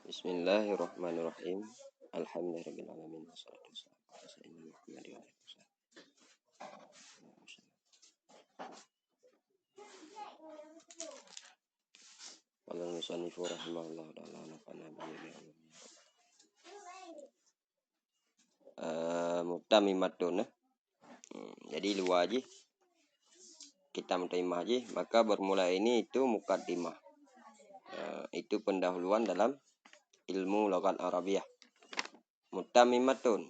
Bismillahirrahmanirrahim. Alhamdulillahirabbil alamin wassalatu wassalamu ala sayyidina Muhammad wa alihi wasallam. Qala al-musannifu rahimahullahu ta'ala nafa'ana bihi mutamimatun. Jadi luar aja kita mutaimah aja, maka bermula ini itu mukaddimah. Itu pendahuluan dalam ilmu lughat Arabiyah. Mutamimatun.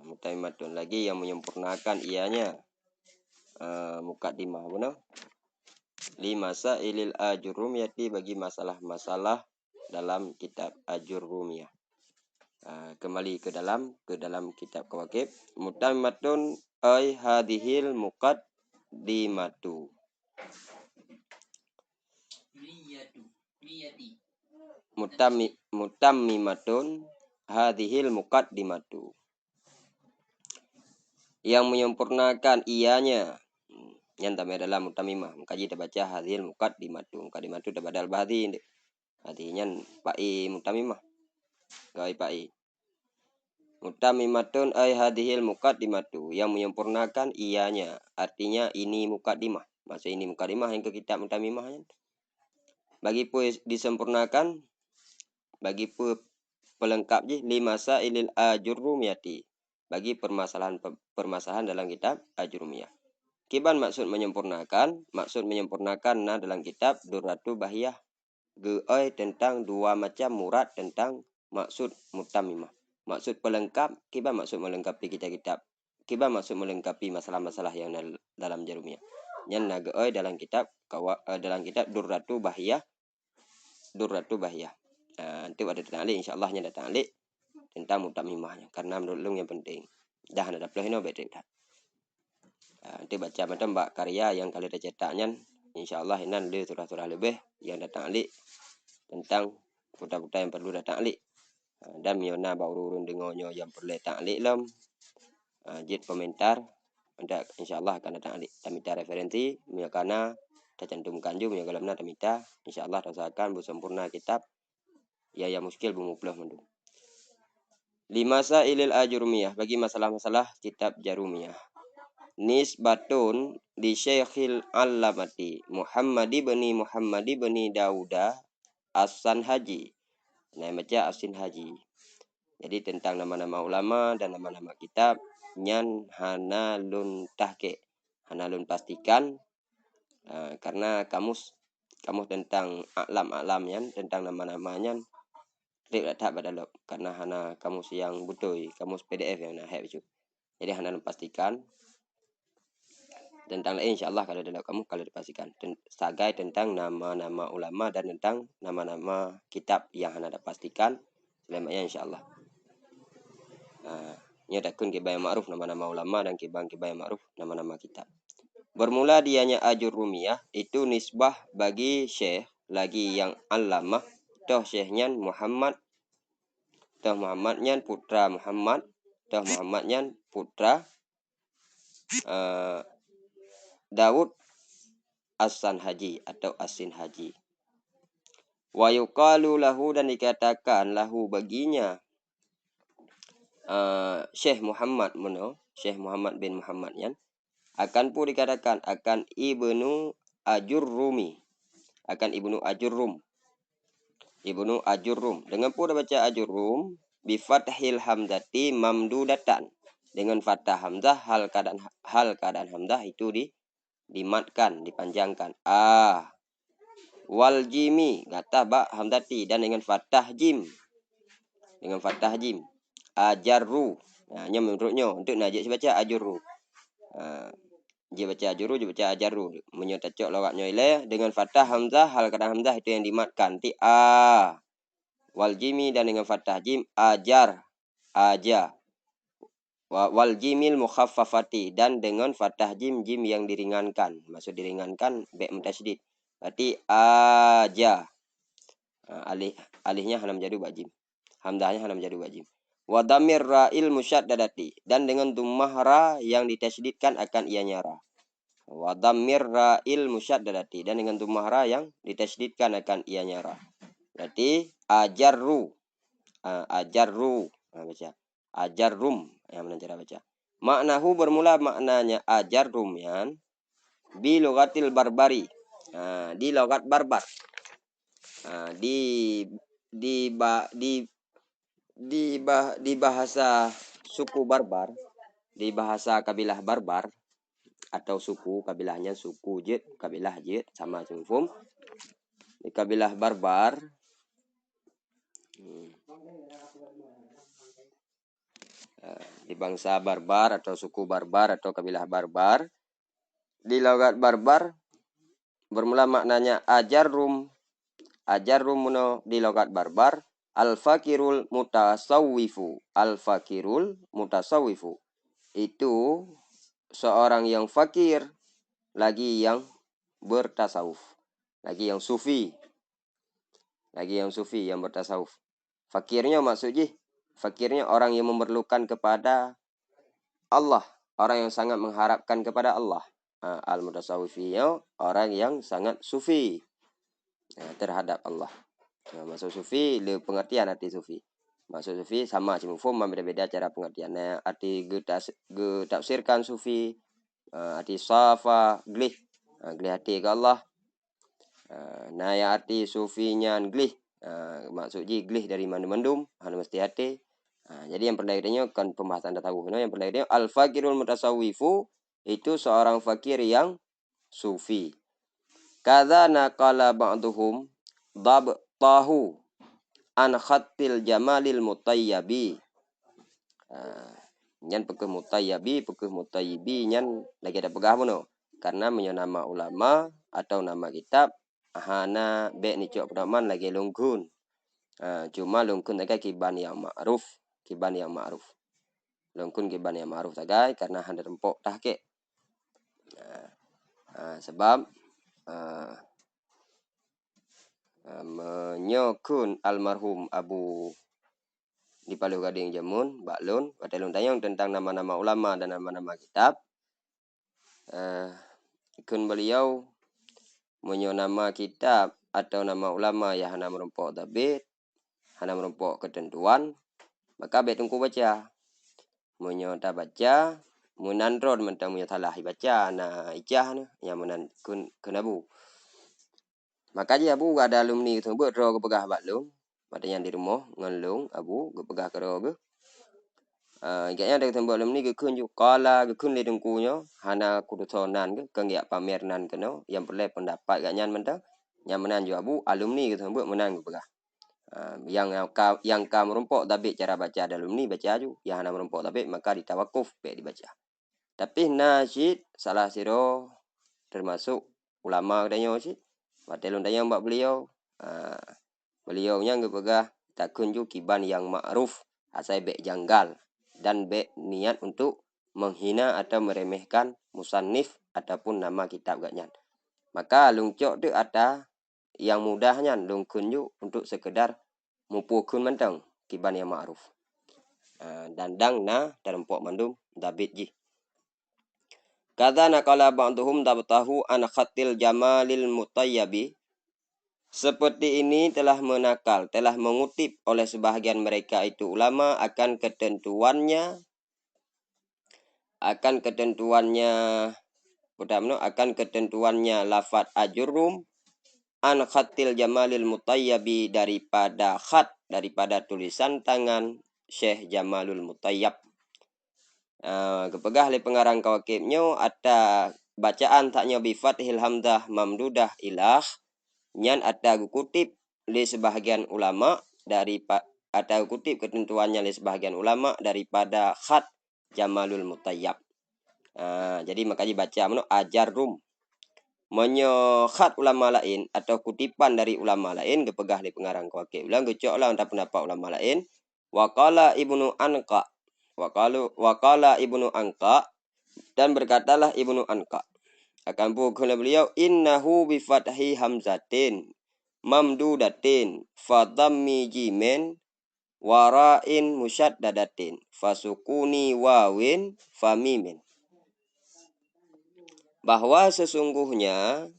Mutamimatun lagi yang menyempurnakan ianya mukaddimah benar. Limasa ilil ajurumiyati bagi masalah-masalah dalam kitab ajurumiyah. Kembali ke dalam kitab Kawakib. Mutamimatun ay hadhil muqaddimatu. Mutammimatun hadhil muqaddimatu. Yang menyempurnakan ianya. Yang tamai dalam mutammimah. Mengkaji kita baca hadhil muqaddimatu. Muqaddimatu tabadal bahdi. Artinya pa'i mutammimah. Gawai pa'i. Mutammimatun ay hadhil muqaddimatu. Yang menyempurnakan ianya. Artinya ini muqaddimah. Maksud ini muqaddimah yang ke kitab mutammimah. Bagi pu disempurnakan. Bagi pu pelengkap je. Limasa ilil ajurumiyati. Bagi permasalahan dalam kitab ajurumiyah. Kiban maksud menyempurnakan nah dalam kitab Durratu Bahiyah geoi tentang dua macam murad tentang maksud mutammimah. Maksud pelengkap, kiban maksud melengkapi kitab. Kiban maksud melengkapi masalah-masalah yang dalam jarumiyah. Yang geoi dalam kitab Durratu Bahiyah. Nanti ada ta'liq insyaallah nya ada ta'liq tentang mutammimahnya karena menurut lu yang penting. Dah ada pelahino betul dah. Nanti baca macam mbak karya yang kalian ada cetaknya insyaallah ini ada surah-surah lebih yang datang alik tentang buta-buta yang perlu datang alik dan miona baru urun dengonyo yang perlu datang alik lem jid komentar anda insyaallah akan datang alik tamita referensi miakana tercantumkan juga miakalamna tamita insyaallah rasakan bu sempurna kitab ya muskil bumuplah mendu limasa ilil ajurumiyah bagi masalah-masalah kitab jarumiyah. Nisbatun di Syekhil Allamati Muhammad ibn Dauda As-Sanhaji. Nah, baca As-Sanhaji. Jadi tentang nama-nama ulama dan nama-nama kitab nyan hanalun tahke. Hanalun pastikan karena kamus tentang alam yan tentang nama-namanya tidak tak badalok karena hana kamus yang butoi, kamus PDF yang nah itu. Jadi hanalun pastikan tentang lain insyaallah kalau dalam kamu kalau dipastikan sagai tentang nama-nama ulama dan tentang nama-nama kitab yang anda pastikan selamanya insyaallah. Nya takun kibaya ma'ruf nama-nama ulama dan kibaya ma'ruf nama-nama kitab. Bermula dianya ajurumiyah itu nisbah bagi syekh lagi yang allamah toh syekhnya Muhammad toh Muhammadnya putra Muhammad toh Muhammadnya putra Daud As-Sanhaji atau As-Sinhaji. Wa yuqalu lahu dan dikatakan lahu baginya Syekh Muhammad Syekh Muhammad bin Muhammad yan akan pun dikatakan akan Ibnu Ajurrumi akan Ibnu Ajurrum dengan pun baca Ajurrum bi fathil hamzati mamdudatan dengan fathah hamzah hal keadaan hamzah itu dimatkan, dipanjangkan. Wal jimi kata ba hamzati dan dengan fathah jim. Ajarru. Nah, menurutnya untuk najis baca ajurru. Dia baca ajurru, dia baca ajarru. Menyatakan logatnya ile dengan fathah hamzah hal keadaan hamzah itu yang dimatkan. Wal jimi dan dengan fathah jim aja. Wal jimil mukhaffafati dan dengan fathah jim yang diringankan. Maksud diringankan ba mutasydid. Berarti aja. Alihnya hana menjadi wajib. Hamzahnya hana menjadi wajib. Wa dhamir ra'il musyaddadati dan dengan dhammah ra yang ditasydidkan akan ianya ra. Wa dhamir ra'il musyaddadati dan dengan dhammah ra yang ditasydidkan akan ianya ra. Berarti ajarru. Ajarru. Baca. Ajarrum. Yang mana cara baca? Maknahu bermula maknanya ajarrum yan. Bi logatil barbari. Di logat barbar. Di bahasa suku barbar. Di bahasa kabilah barbar. Atau suku, kabilahnya suku Jit, kabilah Jit, sama cumfum. Di kabilah barbar. Di bangsa barbar atau suku barbar atau kabilah barbar. Di logat barbar bermula maknanya ajarrum. Ajarrum muno di logat barbar. Al-fakirul mutasawwifu. Al-fakirul mutasawwifu. Itu seorang yang fakir. Lagi yang bertasawuf. Lagi yang sufi. Lagi yang sufi, yang bertasawuf. Fakirnya maksudnya, fakirnya orang yang memerlukan kepada Allah. Orang yang sangat mengharapkan kepada Allah. Al-mutasawwifiyah, orang yang sangat sufi terhadap Allah. Maksud sufi, le pengertian arti sufi. Maksud sufi sama cuma form beda-beda cara pengertiannya. Arti tafsirkan sufi, arti safa, glih hati ke Allah. Nah yang arti sufinya glih, maksudnya glih dari mendum, mesti hati. Jadi yang perdagangannya kan pembahasan tasawuf. Yang perdagangannya al-fakirul mutasawwifu itu seorang fakir yang sufi. Kadza naqala ba'duhum dabtahu an khattil jamalil mutayyabi. Nyan pekeh mutayyibi nyan lagi ada pegah mono. Karena nama ulama atau nama kitab hana be ni cok pedoman lagi lungkun. Cuma lungkun tagai kiban yang ma'ruf, Lungkun kiban yang ma'ruf tagai karena handa rempok tahke. Sebab menyokun almarhum Abu di Paluh Gading Jamun, Baklun, Batalun Tayong tentang nama-nama ulama dan nama-nama kitab. Kun beliau nama kitab atau nama ulama yang hana merempok tabit, hana merempok ketentuan, maka betungku baca. Tak baca, munandron mentang salah baca na ijah yang menan kun kenabu. Maka dia abu ada alumni itu buat ro ke pegah baklung. Pada yang di rumah ngelung abu ke pegah ke ro ke. Kayaknya ada tembok alumni ke kun juk kala ke kun le dengkunya hana kudutonan ke kengyak pamernan keno yang perlu pendapat kayaknya mentang yang menan ju abu alumni ke tembok menang ke pegah. Yang ka merumpok tapi cara baca ada alumni baca ju yang hana merumpok tapi maka ditawakuf be dibaca. Tapi nasyid salah siro termasuk ulama katanya sih. Watelun dayang mbak beliau. Beliaunya ngepegah takun ju kiban yang ma'ruf asai be janggal dan be niat untuk menghina atau meremehkan musannif ataupun nama kitab gaknya. Maka lungcok tu ada yang mudahnya lungkun ju untuk sekedar mupukun mentang kiban yang ma'ruf. Dandang na terempok mandum dabit ji. Kadza naqala ba'dhum tabtahu an khatil jamalil mutayyabi. Seperti ini telah mengutip oleh sebahagian mereka itu ulama akan ketentuannya lafat ajurrum an khatil jamalil mutayyabi daripada tulisan tangan Syekh Jamalul Mutayyab. Kepegah le pengarang kawakibnya ada bacaan taknya bi fathil hamzah mamdudah ilah nyan ada kutip le sebahagian ulama ada kutip ketentuannya le sebahagian ulama daripada khat Jamalul Mutayyab. Jadi makanya baca meno ajarrum. Menyo khat ulama lain atau kutipan dari ulama lain kepegah le pengarang kawakib ulang gecok lah untuk pendapat ulama lain. Waqala Ibnu Anqa Waqala Ibnu Anqa dan berkatalah Ibnu Anqa akan pukul beliau innahu bi fathi hamzatin mamdudatin fadhammi jimin wara'in musyaddadatin fasukuni wawin famimin. Bahwa sesungguhnya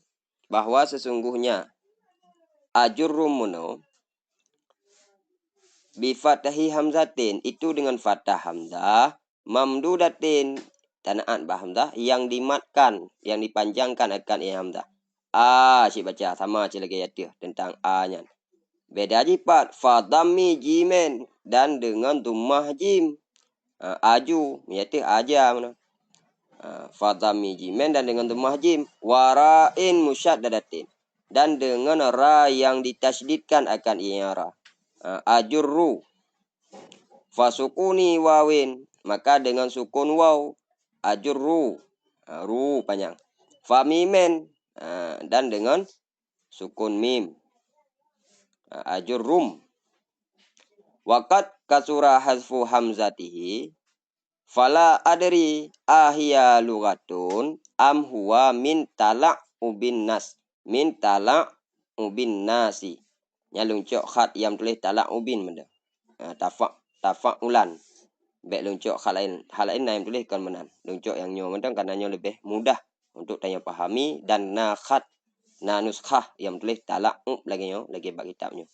ajurrum muno bi fatahi hamzatin, itu dengan fathah hamzah, mamdudatin, tanaat bah hamzah yang dimatkan, yang dipanjangkan akan ia hamzah. Cik baca sama cik lagi ya tentang a-nya. Beda jipat fadami jimen dan dengan dhammah jim. Aju iaitu aja mana. Fadami jimen dan dengan dhammah jim, warain musyaddadatin dan dengan ra yang ditasydidkan akan ia ra. Ajurru fasukuni wawin, maka dengan sukun waw ajurru, ru panjang. Famimen, dan dengan sukun mim, ajurrum. Waqad kasura hazfu hamzatihi fala adri ahya lughatun am huwa min tala' ubin nas, min tala' ubin nasi. Nyalung cok khat yang tulis tala' ubin benda. Tafa'ulan. Baik luncuk hal lain yang tuliskan menan. Luncuk yang nyo mendang karena nyo lebih mudah untuk tanya pahami, dan na khat na nuskhah yang tulis tala'ub lagi nyo lagi bab kitabnya.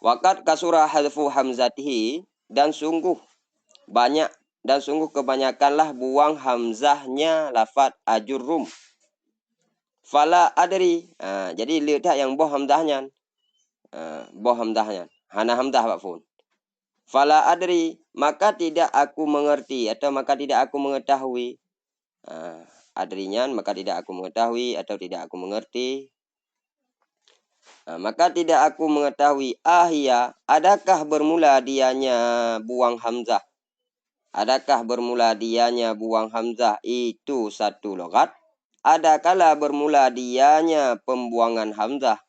Waqad kasura hadfu hamzatihi, dan sungguh banyak dan sungguh kebanyakanlah buang hamzahnya lafaz ajurrum. Fala adri, jadi lihat yang boh hamzahnya, boh hamzahnya hana hamzah bakfun. Fala adri, maka tidak aku mengerti atau maka tidak aku mengetahui. Adrinya maka tidak aku mengetahui atau tidak aku mengerti. Maka tidak aku mengetahui ahya, adakah bermula dianya buang hamzah. Adakah bermula dianya buang hamzah itu satu logat. Adakala bermula dianya pembuangan hamzah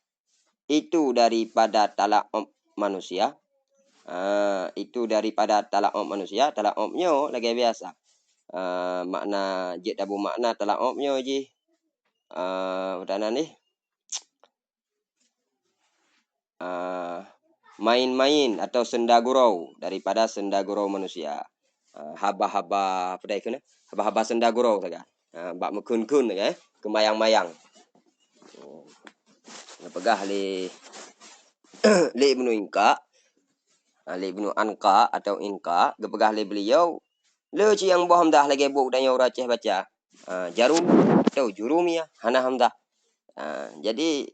itu daripada tala'ub manusia. Itu daripada tala'ub manusia. Tala'ubnya lagi biasa. Makna jid dabu makna tala'ubnya je. Udahana ni. Main-main atau sendagurau, daripada sendagurau manusia. Haba-haba apa dah ikut ni? Haba-haba sendagurau saja. Bak mekun-kun saja, kemayang-mayang. Pegah li li Ibnu Inka. Li Ibnu Anka atau Inka, gepegah li beliau le ci yang boh hamzah lagi buk dan yang racih baca. Jarum atau jurumiyah hana hamzah. Jadi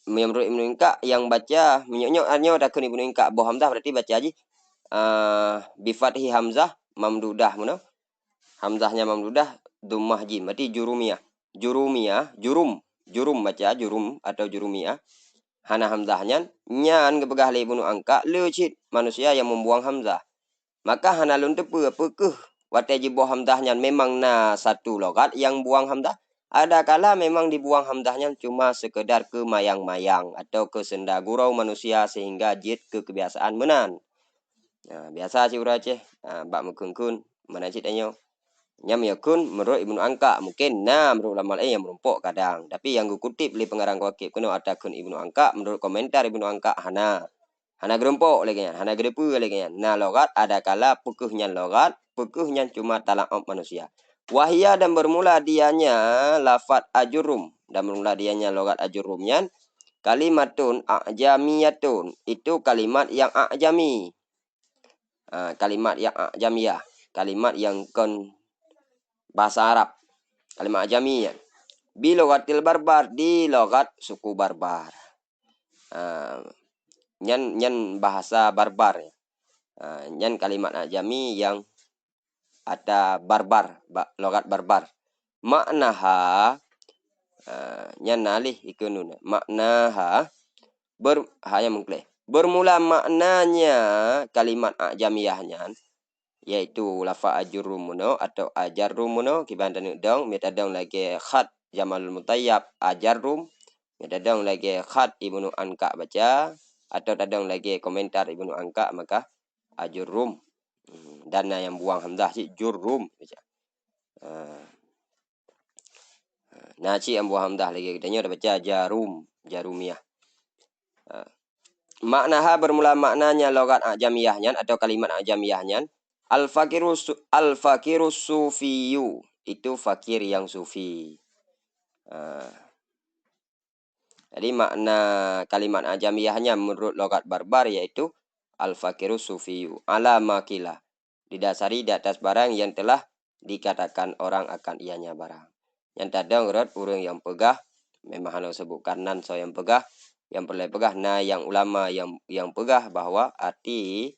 menurut Ibnu Inka yang baca menyok anyo dak Ibnu Inka boh hamzah berarti baca aja bi fathi hamzah mamdudah mana? Hamzahnya mamdudah dhammah jim, berarti jurumiyah. Jurumiyah, jurum baca jurum atau jurumiyah. Hana hamzahnya nyan gepegah li Ibnu Anka lecit manusia yang membuang hamzah. Maka hana lun tepe apakah wate jiboh hamzahnya memang na satu logat yang buang hamzah. Ada kala memang dibuang hamzahnya cuma sekedar ke mayang-mayang atau ke sendagurau manusia sehingga jid ke kebiasaan menan. Biasa sih uraceh, bak mekun-kun mana cit anyo. Nyam yakun menurut Ibnu Anka, mungkin menurut ulama lain yang merumpuk kadang. Tapi yang gue kutip li pengarang wakil kuno atakun Ibnu Anka, menurut komentar Ibnu Anka hana gerumpuk lagi nya, hana gedepu lagi nya. Nah logat ada kala pukuhnya logat, pukuhnya cuma tala'ub manusia. Wahia dan bermula dianya lafat ajurum, dan bermula dianya logat ajurumnya kalimatun a'jamiyatun, itu kalimat yang a'jami. Kalimat yang a'jamiyah, kalimat yang kon bahasa Arab, kalimat ajami ya. Bi logatil barbar, di logat suku barbar. Nyan bahasa barbar ya. Nyan kalimat ajami yang ada barbar, logat barbar. Maknaha nyan nalih ikununa. Maknaha yang mengkleh. Bermula maknanya kalimat ajamiyahnya yaitu lafa ajurumuno atau ajarumuno kiban dan dong metadong lagi khat Jamalul Mutayyab ajarum, metadong lagi khat Ibnu Anka baca atau tadong lagi komentar Ibnu Anka maka ajurum, dan yang buang hamzah si jurum baca. Naci yang buang hamzah lagi katanya udah baca jarum, jarumiyah. Maknaha bermula maknanya logat ajamiyahnya atau kalimat ajamiyahnya. Al-fakirus sufiyu, itu fakir yang sufi. Jadi makna kalimat ajamiyahnya menurut logat barbar yaitu al-fakiru sufiyu ala makila, didasari di atas barang yang telah dikatakan orang akan ianya barang. Yang tadang urat urang yang pegah, memang hana sebutkan nan so yang pegah, yang perlu pegah. Nah yang ulama yang pegah bahwa arti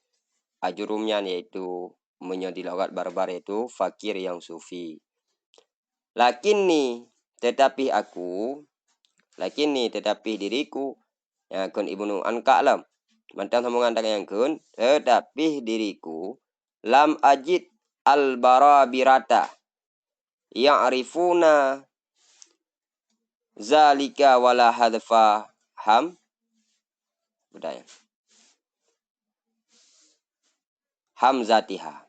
ajurumnya yaitu menjadi logat barbar itu fakir yang sufi. Lakini tetapi diriku yang kun ibnu anka lam mantan sambungan yang kun tetapi diriku lam ajid al barabirata yang arifuna zalika wala hadfa budaya hamzatiha.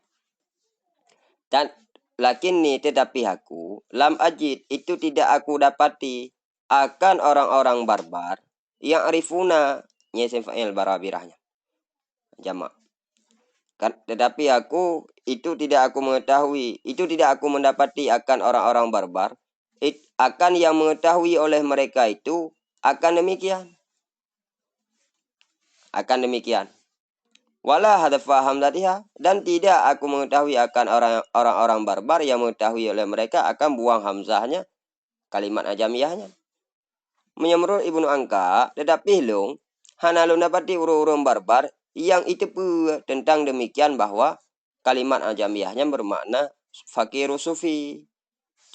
Dan lakinni tetapi aku lam ajid itu tidak aku dapati akan orang-orang barbar yang arifuna nyesem fa'il barabirahnya jamak. Tetapi aku itu tidak aku mengetahui, itu tidak aku mendapati akan orang-orang barbar akan yang mengetahui oleh mereka itu akan demikian. Wala hadfa hamzatiha, dan tidak aku mengetahui akan orang-orang barbar yang mengetahui oleh mereka akan buang hamzahnya kalimat ajamiyahnya. Menurut Ibnu Anka, tetapi long hanalun dapati urung-urung barbar yang itu tentang demikian bahwa kalimat ajamiyahnya bermakna fakiru sufi.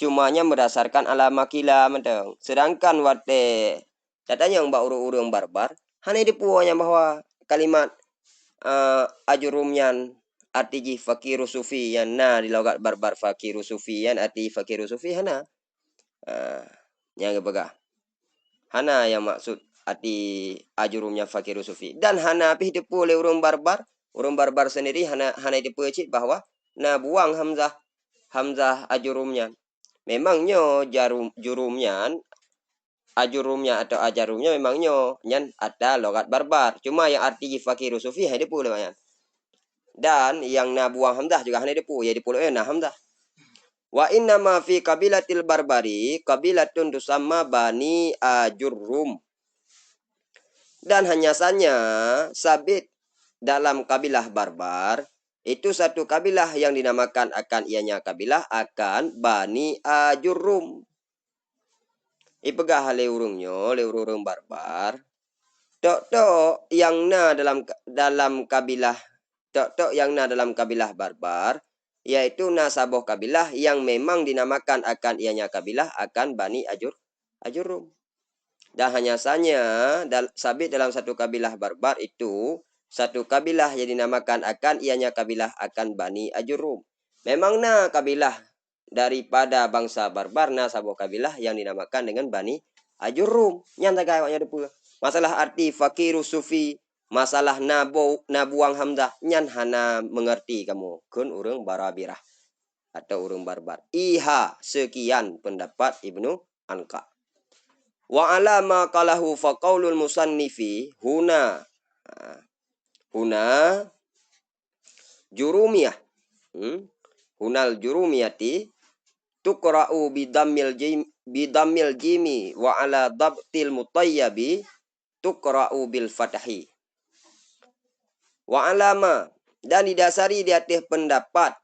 Cumanya berdasarkan alamakila menteng. Sedangkan wate katanya yang urung-urung barbar hanya dipuanya bahwa kalimat ajurumyan arti fakiru sufi yan na di logat barbar fakiru sufi yan arti fakiru sufi hana yang begah hana yang maksud arti ajurumnya fakiru sufi dan hana pih depu oleh urung barbar sendiri hana dipecit bahwa na buang hamzah ajurumnya memangnya jurumnya ajurumnya atau ajarumnya memangnya nyan ada logat barbar, cuma yang arti fakiru sufi hanya depu lewayan. Dan yang na buang hamzah juga hanya depu ya depu na hamzah. Wa inna ma fi kabilatil barbari kabilatun tusamma bani ajurrum. Dan hanya saja sabit dalam kabilah barbar itu satu kabilah yang dinamakan akan ianya kabilah akan bani ajurrum. Ipegah leurung barbar. Tok yang na dalam kabilah yang na dalam kabilah barbar yaitu nasabah kabilah yang memang dinamakan akan ianya kabilah akan bani ajurrum. Dan hanya saja sabit dalam satu kabilah barbar itu satu kabilah yang dinamakan akan ianya kabilah akan bani ajurrum. Memang na kabilah daripada bangsa barbar na sabuah kabilah yang dinamakan dengan bani ajurrum. Nyanta gawanya depu. Masalah arti fakiru sufi, masalah nabuang hamzah nyan hana mengerti kamu kun urang barabirah atau urang barbar. Iha sekian pendapat Ibnu Anka. Wa alama qalahu faqaulul musannifi huna jurumiyah. Hunal jurumiyati tuqra'u bidammil jimi wa ala dabtil mutayyabi tuqra'u bil fatahi. Wa alama, dan didasari di atas pendapat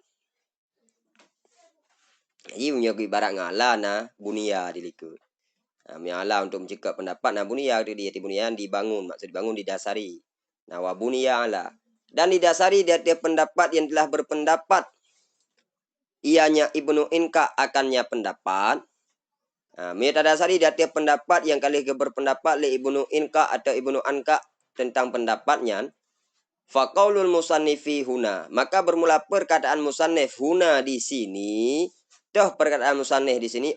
ini punya ibarat ngala na bunia dilikut. Miala untuk mencegah pendapat na bunia dia bunian dibangun, maksud dibangun didasari. Nah wa bunia ala, dan didasari di atas pendapat yang telah berpendapat ianya Ibnu Inka akannya pendapat. Mereka dasari di atas pendapat yang kali berpendapat li Ibnu Inka atau Ibnu Anka tentang pendapatnya. Faqaulul musannifi huna, maka bermula perkataan musannif huna di sini. Toh perkataan musannif di sini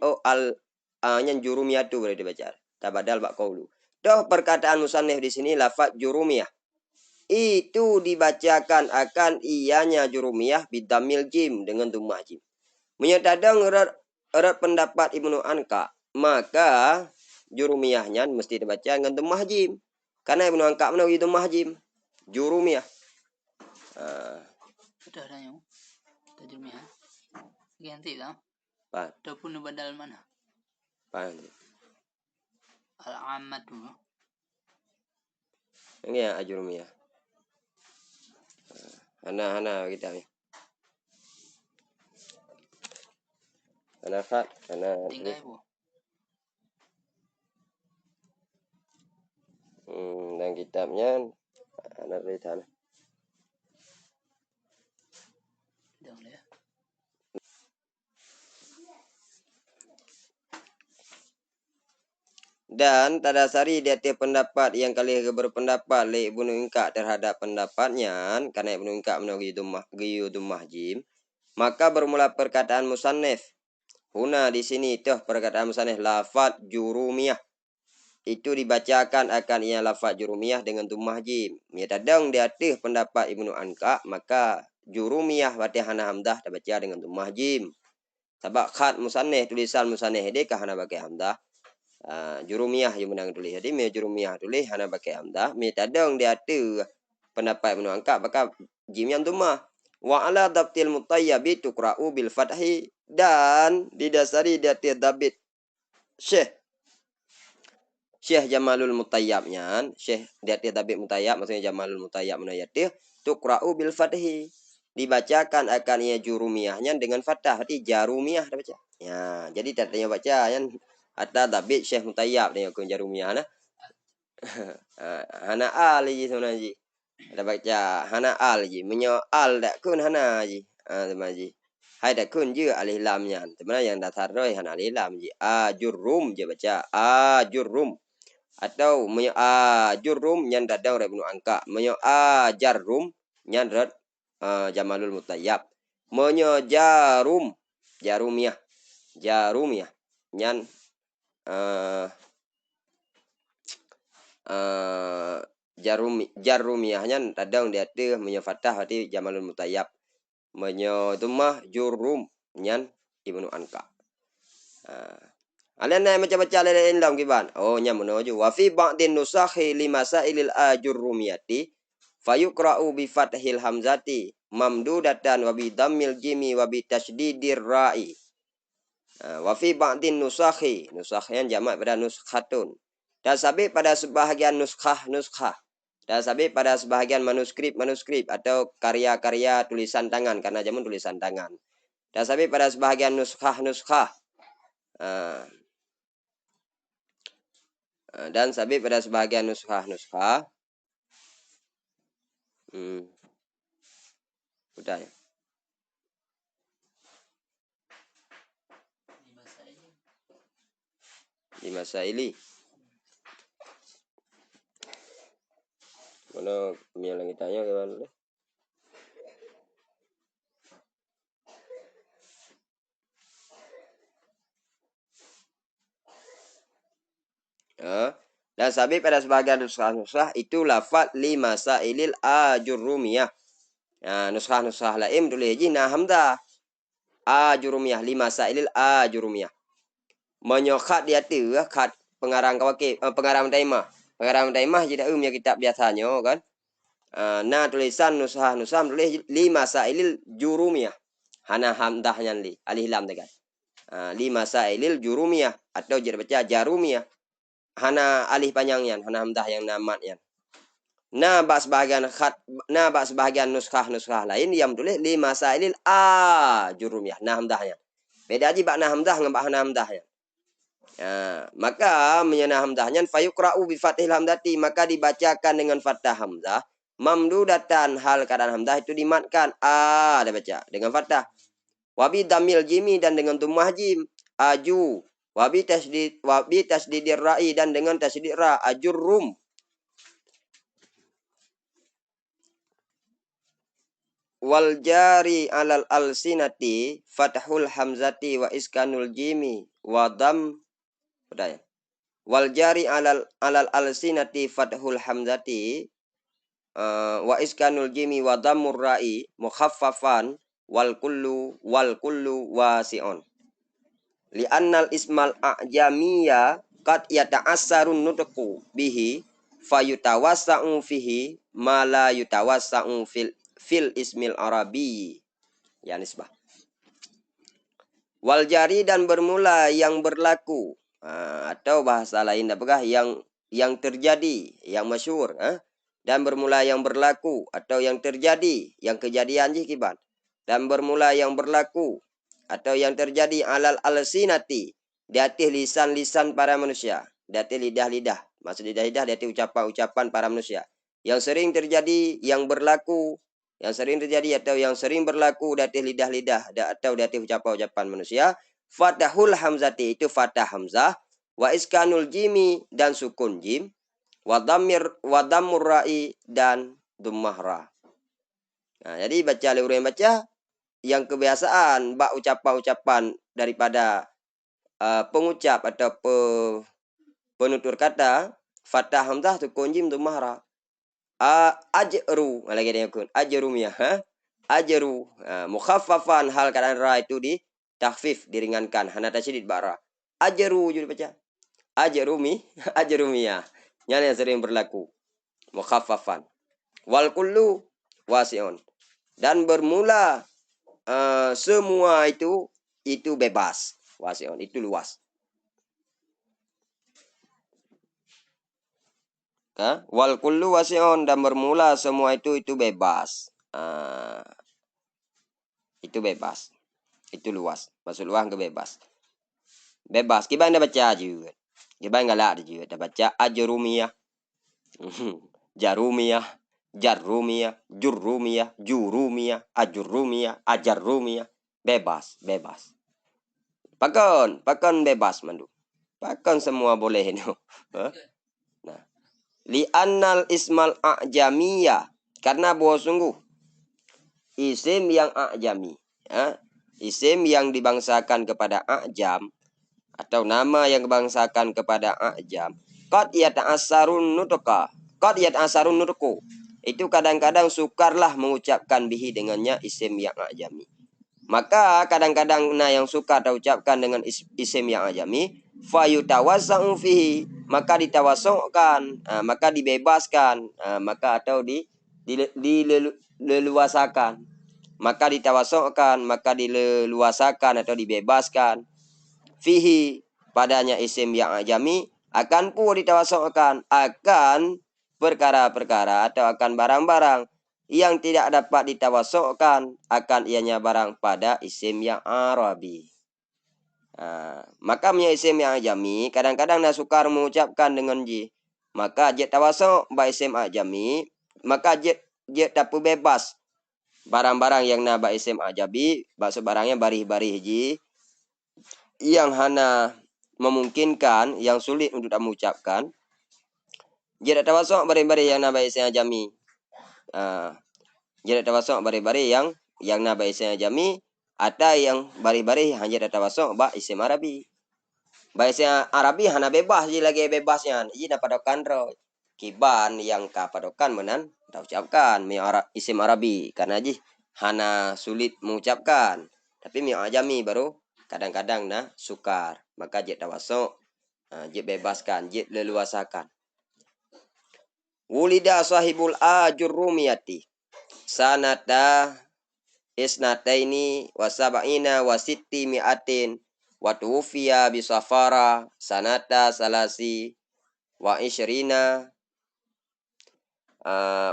nyan jurumiyah tu boleh dibaca. Tabadal bak qaulu. Toh perkataan musannif di sini lafaz jurumiyah itu dibacakan akan ianya jurumiyah bidamil jim dengan dhammah jim. Menyatadang erat pendapat Ibnu Anka, maka jurumiyahnya mesti dibaca dengan dhammah jim. Karena Ibnu Anka menawi dhammah jim. Jurumiyah. Sudah ada yang jurumiyah. Ganti lah. Pan. Dapun badal mana? Pan. Al-ammatu. Ini ya ajurumiyah. Hana kitabnya. Hana khat, hana. Tinggal ibu. Dan kitabnya hana tulis hana. Dong ya. Dan tadasari di atas pendapat yang kali berpendapat li Ibnu Inka terhadap pendapatnya, karena Ibnu Inka menurut Giyudumah Jim, maka bermula perkataan musannif. Huna di sini tuh perkataan musannif lafaz jurumiyah. Itu dibacakan akan ia lafaz jurumiyah dengan dumah jim. Ya tadang di atas pendapat Ibnu Anka, maka jurumiyah berarti hana hamdah dibaca dengan dumah jim. Sebab khat musannif, tulisan musannif dia hana pakai hamdah. Jurumiyah yang menang tulis. Jadi me jurumiyah tulis hana pakai hamdah. Me tadang di atas pendapat Ibnu Anka, maka jim yang dumah. Wa ala dabtil mutayyabi tuqra'u bil fathi, dan didasari di atas dabit Syekh Jamalul Mutayyabnya, Syekh di atas dabit mutayyab maksudnya Jamalul Mutayyab menayatih tuqra'u bil fathi, dibacakan akan ia jurumiyahnya dengan fathah, berarti jarumiyah dibaca. Ya, jadi tadinya baca yang ada dabit Syekh Mutayyab dengan kun jarumiyah nah. Hana al ji sebenarnya. Ada baca hana al ji, menyo al dak kun hana ji. Teman ji. Hai dak kun je alif lamnya. Sebenarnya yang dasar doi hana alif lam ji. Ajurum je baca. Ajurum. Atau menyo ajurum nyan dadang Ibnu Anka. Menyo ajarum nyan rad Jamalul Mutayyab. Menyo jarum jarumiyah. Jarumiyah nyan jarumiyahnya tadang dia tu menyo fatah hati Jamalul Mutayyab, menyo dumah jurum nyan Ibnu Anka. Alian nai baca-baca lain dalam kiban. Oh nya menuju wa fi ba'din nusakhi limasailil ajurrumiyati fayuqra'u bi fathil hamzati mamdudatan wa bi dhammil jimi wa bi tasdidir ra'i. Wa fi ba'din nusakhi, nusakhnya jamak pada nuskhatun. Dan sabit pada sebahagian nuskah. Dan sabit pada sebahagian manuskrip atau karya-karya tulisan tangan, karena jamun tulisan tangan. Dan sabit pada sebahagian nuskah. Dan sabit pada sebahagian nuskah. Udah ya. Di masa ini. Mana yang lagi tanya ke mana? Dan sabit pada sebagian nuskah itu lafaz li masailil ajurrumiyah. Nuskah lain tulis ji na hamzah. Ajurrumiyah li masailil ajurrumiyah. Menyokhat dia tu khat pengarang kawakib, pengarang daimah. Pengarang daimah jadi ya kitab biasanya kan. Nah tulisan nuskah tulis li masailil jurumiyah. Hana hamdahnya li alif lam tekan. Li masailil jurumiyah atau jadi baca jarumiyah. Hana alih panjangnya, hana hamdah yang namatnya. Nah, bak sebahagian nuskah lain yang tulis li masailil jurumiyah, nah hamdahnya. Beda aja bak nah hamdah dengan bak hana hamdahnya. Maka menyana hamdahnya fayuqra'u bi fathil hamdati, maka dibacakan dengan fathah hamzah. Mamdudatan hal keadaan hamzah itu dimatkan ada baca dengan fathah. Wabi damil jimi dan dengan dhammah jim. Aju. Wabi tasdidir ra'i dan dengan tasdid ra ajurrum. Wal jari alal alsinati fathul hamzati wa iskanul jimi wa dam. Udah ya. Wal jari alal alsinati fathul hamzati wa iskanul jimi wa dammur ra'i mukhaffafan wal kullu wasi'un. Li'annal ismal a'jamiyya qad yata'assarun nutqu bihi fayutawassa'u fihi ma la yutawassa'u fil ismil arabi. Ya nisbah. Wal jari dan bermula yang berlaku atau bahasa lain apakah yang terjadi, yang masyhur, dan bermula yang berlaku atau yang terjadi, yang kejadian kiban, dan bermula yang berlaku atau yang terjadi alal alsinati di atas lisan-lisan para manusia, di atas lidah-lidah, maksud lidah-lidah di atas ucapan-ucapan para manusia, yang sering terjadi, yang berlaku, yang sering terjadi atau yang sering berlaku di atas lidah-lidah atau di atas ucapan-ucapan manusia. Fathahul hamzati itu fathah hamzah, wa iskanul jimi dan sukun jim, wa dhammur ra'i dan dhammah ra. Nah, jadi baca lurus baca yang kebiasaan bak ucapan-ucapan daripada pengucap atau penutur kata fathah hamzah sukun jim dhammah ra. Ajru lagi dia kun ajrumiyah, ajru mukhaffafan hal keadaan ra itu di takhfif, diringankan, hana tasydid bara. Ajru jadi baca ajrumi ajrumiyah, yang sering berlaku mukhaffafan. Wal kullu wasi'un, dan bermula semua itu bebas. Wasi'un itu luas. Wal kullu wasi'un, dan bermula semua itu bebas. Itu bebas. Itu luas. Maksud luas ke bebas. Bebas. Kita anda baca juga. Kita enggak juga. Kita baca ajrumiyah. Jarumiyah. Jarumiyah. Jurumiyah. Jurumiyah. Ajurumiyah. Ajarumiyah. Bebas. Bebas. Pakon bebas mandu. Pakon semua boleh itu. Nah. Li'annal ismal a'jamiyah, karena bahwa sungguh isim yang a'jami, isim yang dibangsakan kepada a'jam atau nama yang dibangsakan kepada a'jam, qad yata'assarun nutqa, qad yata'assarun nutqu, itu kadang-kadang sukarlah mengucapkan bihi dengannya isim yang a'jami. Maka kadang-kadang yang suka terucapkan dengan isim yang ajami, fayutawassa'u fihi, maka ditawasokkan, maka dibebaskan, maka atau dileluasakan, maka ditawasokkan, maka dileluasakan atau dibebaskan, fihi padanya isim yang ajami, akan pun ditawasokkan akan perkara-perkara atau akan barang-barang yang tidak dapat ditawasukkan akan ianya barang pada isim yang Arabi. Maka punya isim yang ajami kadang-kadang nak sukar mengucapkan dengan ji. Maka jet tawasuk ba isim ajami, maka jet tapu bebas barang-barang yang na ba isim ajabi, bakso barangnya barih-barih ji yang hana memungkinkan, yang sulit untuk mengucapkan. Jet tawasuk barih-barih yang na ba isim ajami. Jadi tawasuk bari-bari yang na ba isim jami, ada yang bari-bari hanya tawasuk ba isim Arabi. Ba isim Arabi hana bebas ji lagi bebasnya. Ji na padokan ro. Kiban yang ka padokan menan ta ucapkan mi isim Arabi karena ji hana sulit mengucapkan. Tapi mi ajami baru kadang-kadang na sukar. Maka ji tawasuk, ji bebaskan, ji leluasakan. Wulida sahibul ajurumiyati sanata isnataini wasaba'ina wasitti mi'atin wa tuwfiya bisafara sanata salasi wa isyrina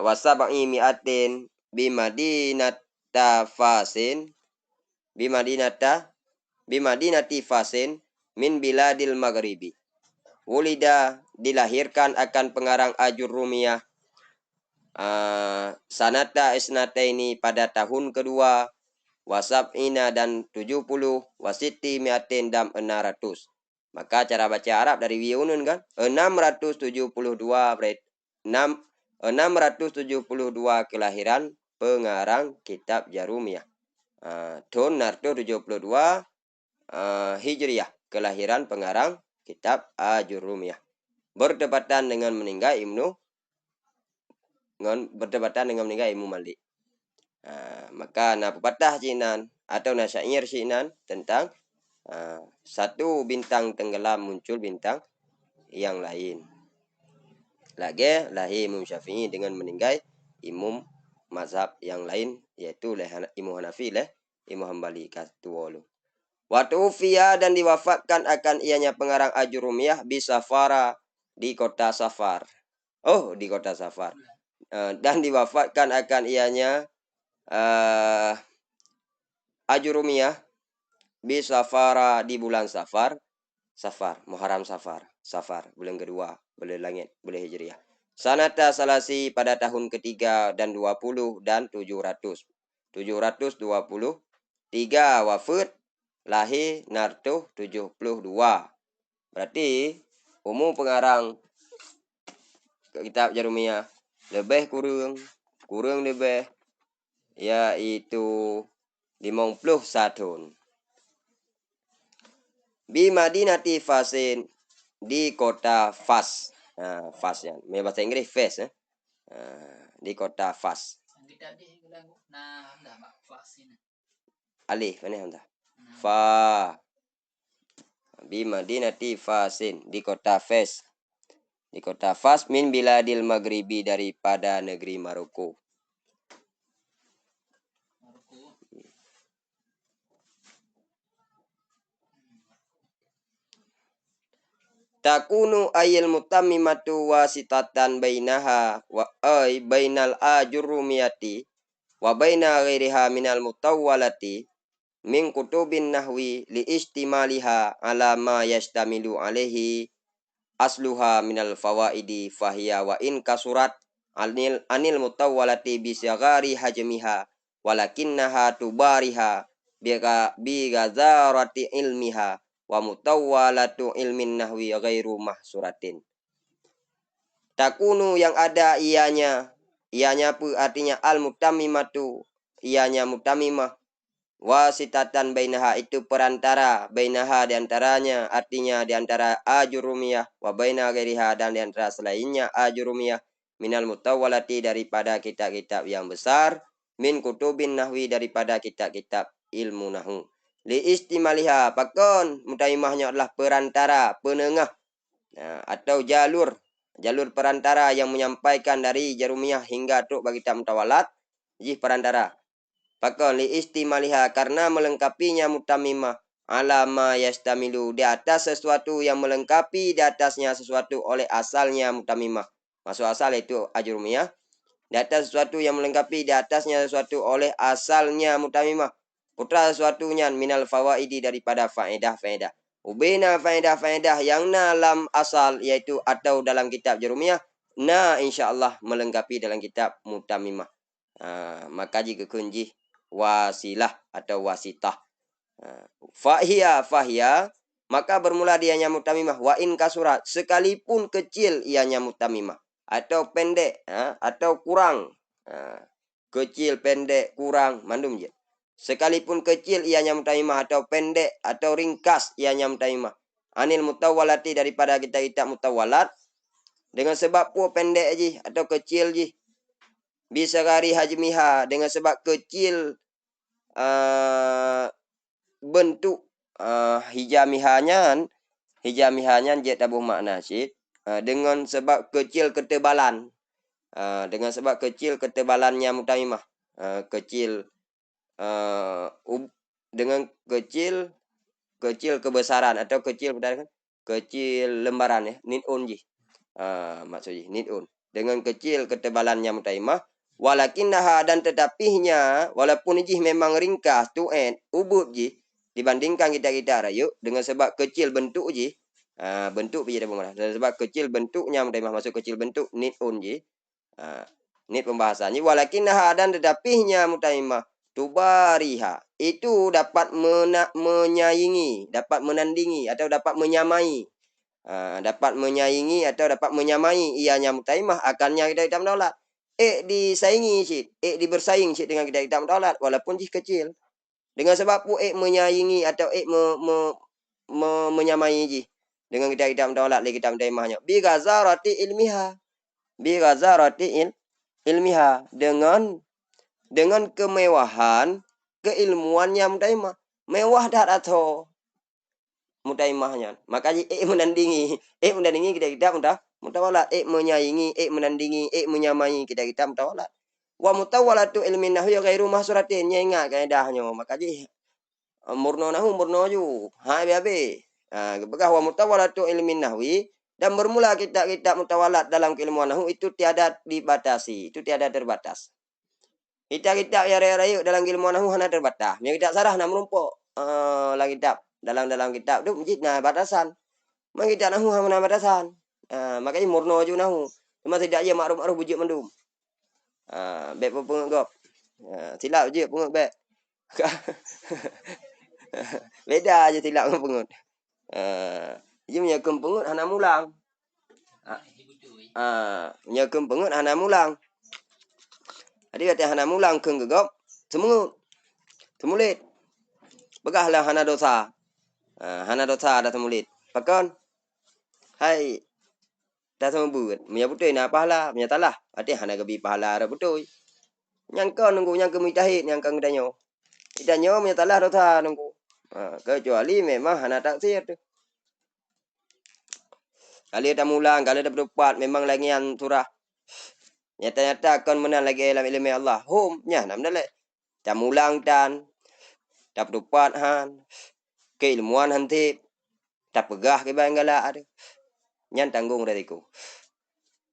wasaba'i mi'atin bimadinata fasin bimadinati fasin min biladil maghribi. Wulida dilahirkan akan pengarang Ajurrumiyah sanata isnataini pada tahun kedua, wasab'ina dan 70, wasiti mi'atin dan 600. Maka cara baca Arab dari wiunun kan 672 berarti 672 kelahiran pengarang kitab Jarumiyah. Tahun 72 Hijriyah kelahiran pengarang kitab Ajurrumiyah. Berdebatan dengan meninggal Imam Malik. Maka na pepatah cinan atau na syair cinan tentang satu bintang tenggelam muncul bintang yang lain. Lagi lahir Imam Syafi'i dengan meninggal imam mazhab yang lain yaitu Imam Hanafi Imam Hambali katuwalu. Waktu ufia dan diwafatkan akan ianya pengarang Ajurrumiyah di Safara di kota Safar. Di kota Safar. dan diwafatkan akan ianya Ajurumiyah Safara di bulan Safar, Muharram Safar, bulan kedua, bulan langit, bulan Hijriah. Sanata Salasi pada tahun ketiga dan 20 dan 700. 723 wafat, lahir Nartuh 72. Berarti umur pengarang kitab Jarumiyah lebih kurang lebih yaitu 51. Bi Madinati Fasin di kota Fas. Fas ya. Bahasa Inggris Fas ya. Di kota Fas. Alif mana hamzah? Fa. Bi Madinati Fasin di kota Fas. Di kota Fas min biladil Maghribi daripada negeri Maroko. Takunu ayil mutammimatu wasitatan bainaha wa bainal ajurumiyati wa baina ghairiha minal mutawwalati min kutubin nahwi li istimaliha ala ma yastamilu alaihi asluha minal fawaidi fahiya wa in kasurat anil mutawwalati bi sigari hajmiha walakinnaha tubariha bi gazarati ilmiha wa mutawwalatu ilmin nahwi ghairu mahsuratin. Takunu yang ada ianya apa artinya al mutammimatu ianya mutammimah wasitatan bainaha itu perantara bainaha diantaranya artinya diantara ajurumiyah wa baina ghairiha dan diantara selainnya ajurumiyah minal mutawwalati daripada kitab-kitab yang besar min kutubin nahwi daripada kitab-kitab ilmu nahwu. Li istimaliha pakon mutaimahnya adalah perantara penengah atau jalur perantara yang menyampaikan dari Jarumiyah hingga truk bagi kitab mutawalat jih perantara pakon li istimaliha karena melengkapinya mutamimah alama yastamilu di atas sesuatu yang melengkapi di atasnya sesuatu oleh asalnya mutamimah masuk asal itu Ajurumiyah di atas sesuatu yang melengkapi di atasnya sesuatu oleh asalnya mutamimah putra sesuatunya minal fawaidi daripada faedah. Ubina faedah yang dalam asal yaitu atau dalam kitab Jarumiyah insyaallah melengkapi dalam kitab mutamimah. Maka jika kunci wasilah atau wasitah. Fahia maka bermula dianya mutamimah wa in kasurat sekalipun kecil ianya mutamimah atau pendek atau kurang. Kecil, pendek, kurang, mandum je. Sekalipun kecil ianya mutamimah atau pendek atau ringkas ianya mutamimah. Anil mutawwalati daripada kitab-kitab mutawalat dengan sebab pendek je atau kecil je. Bisa gari hajmiha dengan sebab kecil bentuk hijamihanya je tabuh makna syid dengan sebab kecil ketebalan dengan sebab kecil ketebalannya mutamimah kecil dengan kecil kebesaran atau kecil lembaran ya nitun ji maksudnya nitun dengan kecil ketebalannya mutamimah walakinnaha dan tetapinya walaupun ji memang ringkas tu'en ubud ji dibandingkan kita rayu dengan sebab kecil bentuk ji bentuk bija dengan sebab kecil bentuknya mutamimah masuk kecil bentuk nitun ji ini pembahasannya walakinnaha dan tetapinya mutamimah tubariha itu dapat menyaingi, dapat menandingi atau dapat menyamai. Dapat menyaingi atau dapat menyamai ianya mutaimah akannya kita mudaulat. Disaingi syid, dibersaing syid dengan kita mudaulat walaupun jih kecil. Dengan sebab menyaingi atau menyamai jih dengan kita mudaulat li kita mutaimahnya. Bi ghazarati ilmiha. Bi ghazarati ilmiha dengan kemewahan keilmuannya mutaimah mewah dah atau mutaimahnya maka menandingi kita mutawalat menyaingi menandingi menyamai kita mutawalat wa mutawalatu ilmin nahwi ghairu mahsuratin ingat kaidahnya maka murno nahu murno ju bekas wa mutawalatu ilmin nahwi Dan bermula kitab-kitab mutawalat dalam keilmuan nahwu itu tiada dibatasi, itu tiada terbatas. Kitab-kitab yang raya dalam keilmuan nahwu hanya terbatas. Yang kitab sarah nak menumpuk lah kitab dalam kitab tu mesti nah batasan. Mang kitab nahwu hanya batasan. Makanya murno ju nahwu. Cuma tidak je makruf-makruf bujuk mendum. Baik pun gop. Silap je pungut baik. Beda aja silap dengan pungut. Dia menyokong pungut hana mulang. Menyokong pungut hana mulang. Jadi kata hana mulang keng gegop semungut. Semulit. Begahlah hana dosa. Hana dosa dah semulit. Pakon. Hai. Dah sembut. Punya betul nak pahala, punya talah. Ada hana gebi pahala dah betul. Yang kau nunggu yang kemujtahid yang kau ngedanyo. Idanyo punya talah dosa nunggu. Kecuali memang hana taksir tu. Kali ada mulang, kali ada berdepat, memang lagi yang surah. Nyata-nyata akan menang lagi dalam ilmu Allah. Nya nak menang. Dah mulang dan dah berdepat han. Keilmuan hanti. Dah pegah ke banggala ada. Nyan tanggung dariku.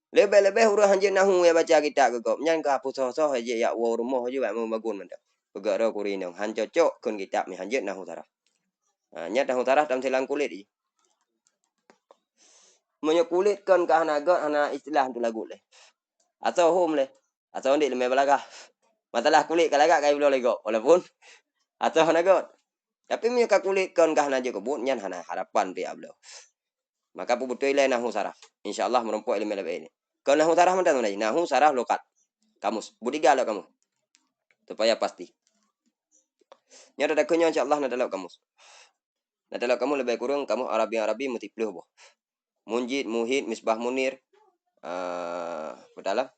Lebih-lebih huruf hanjin nahu ya baca kitab gegop. Nyan ka hapus soh aja ya wa rumah aja mau bagun menda. Pegak ro kurinong. Han cocok kun kitab ni hanjin nahu tarah. Nyat nahu tarah dalam silang kulit i. Menyo kulit kan ka hanagot hana istilah tu lagu le. Atau home le. Atau ndik lemah balaga. Matalah kulit kalagak kai belum lego. Walaupun atau hanagot. Tapi menyo ka kulit kan ka hana je kebun nyan hana harapan dia belum. Maka pu betul le nahu sarah. Insyaallah merompok ilmu lebih ini. Kau nahu sarah mana tu nahu sarah lokat. Kamus. Budiga lo kamu. Supaya pasti. Nya ada kunyo insyaallah na dalam kamus. Na dalam kamu lebih kurang kamu Arabi multipluh boh. Munjid, muhid, misbah munir. Dalam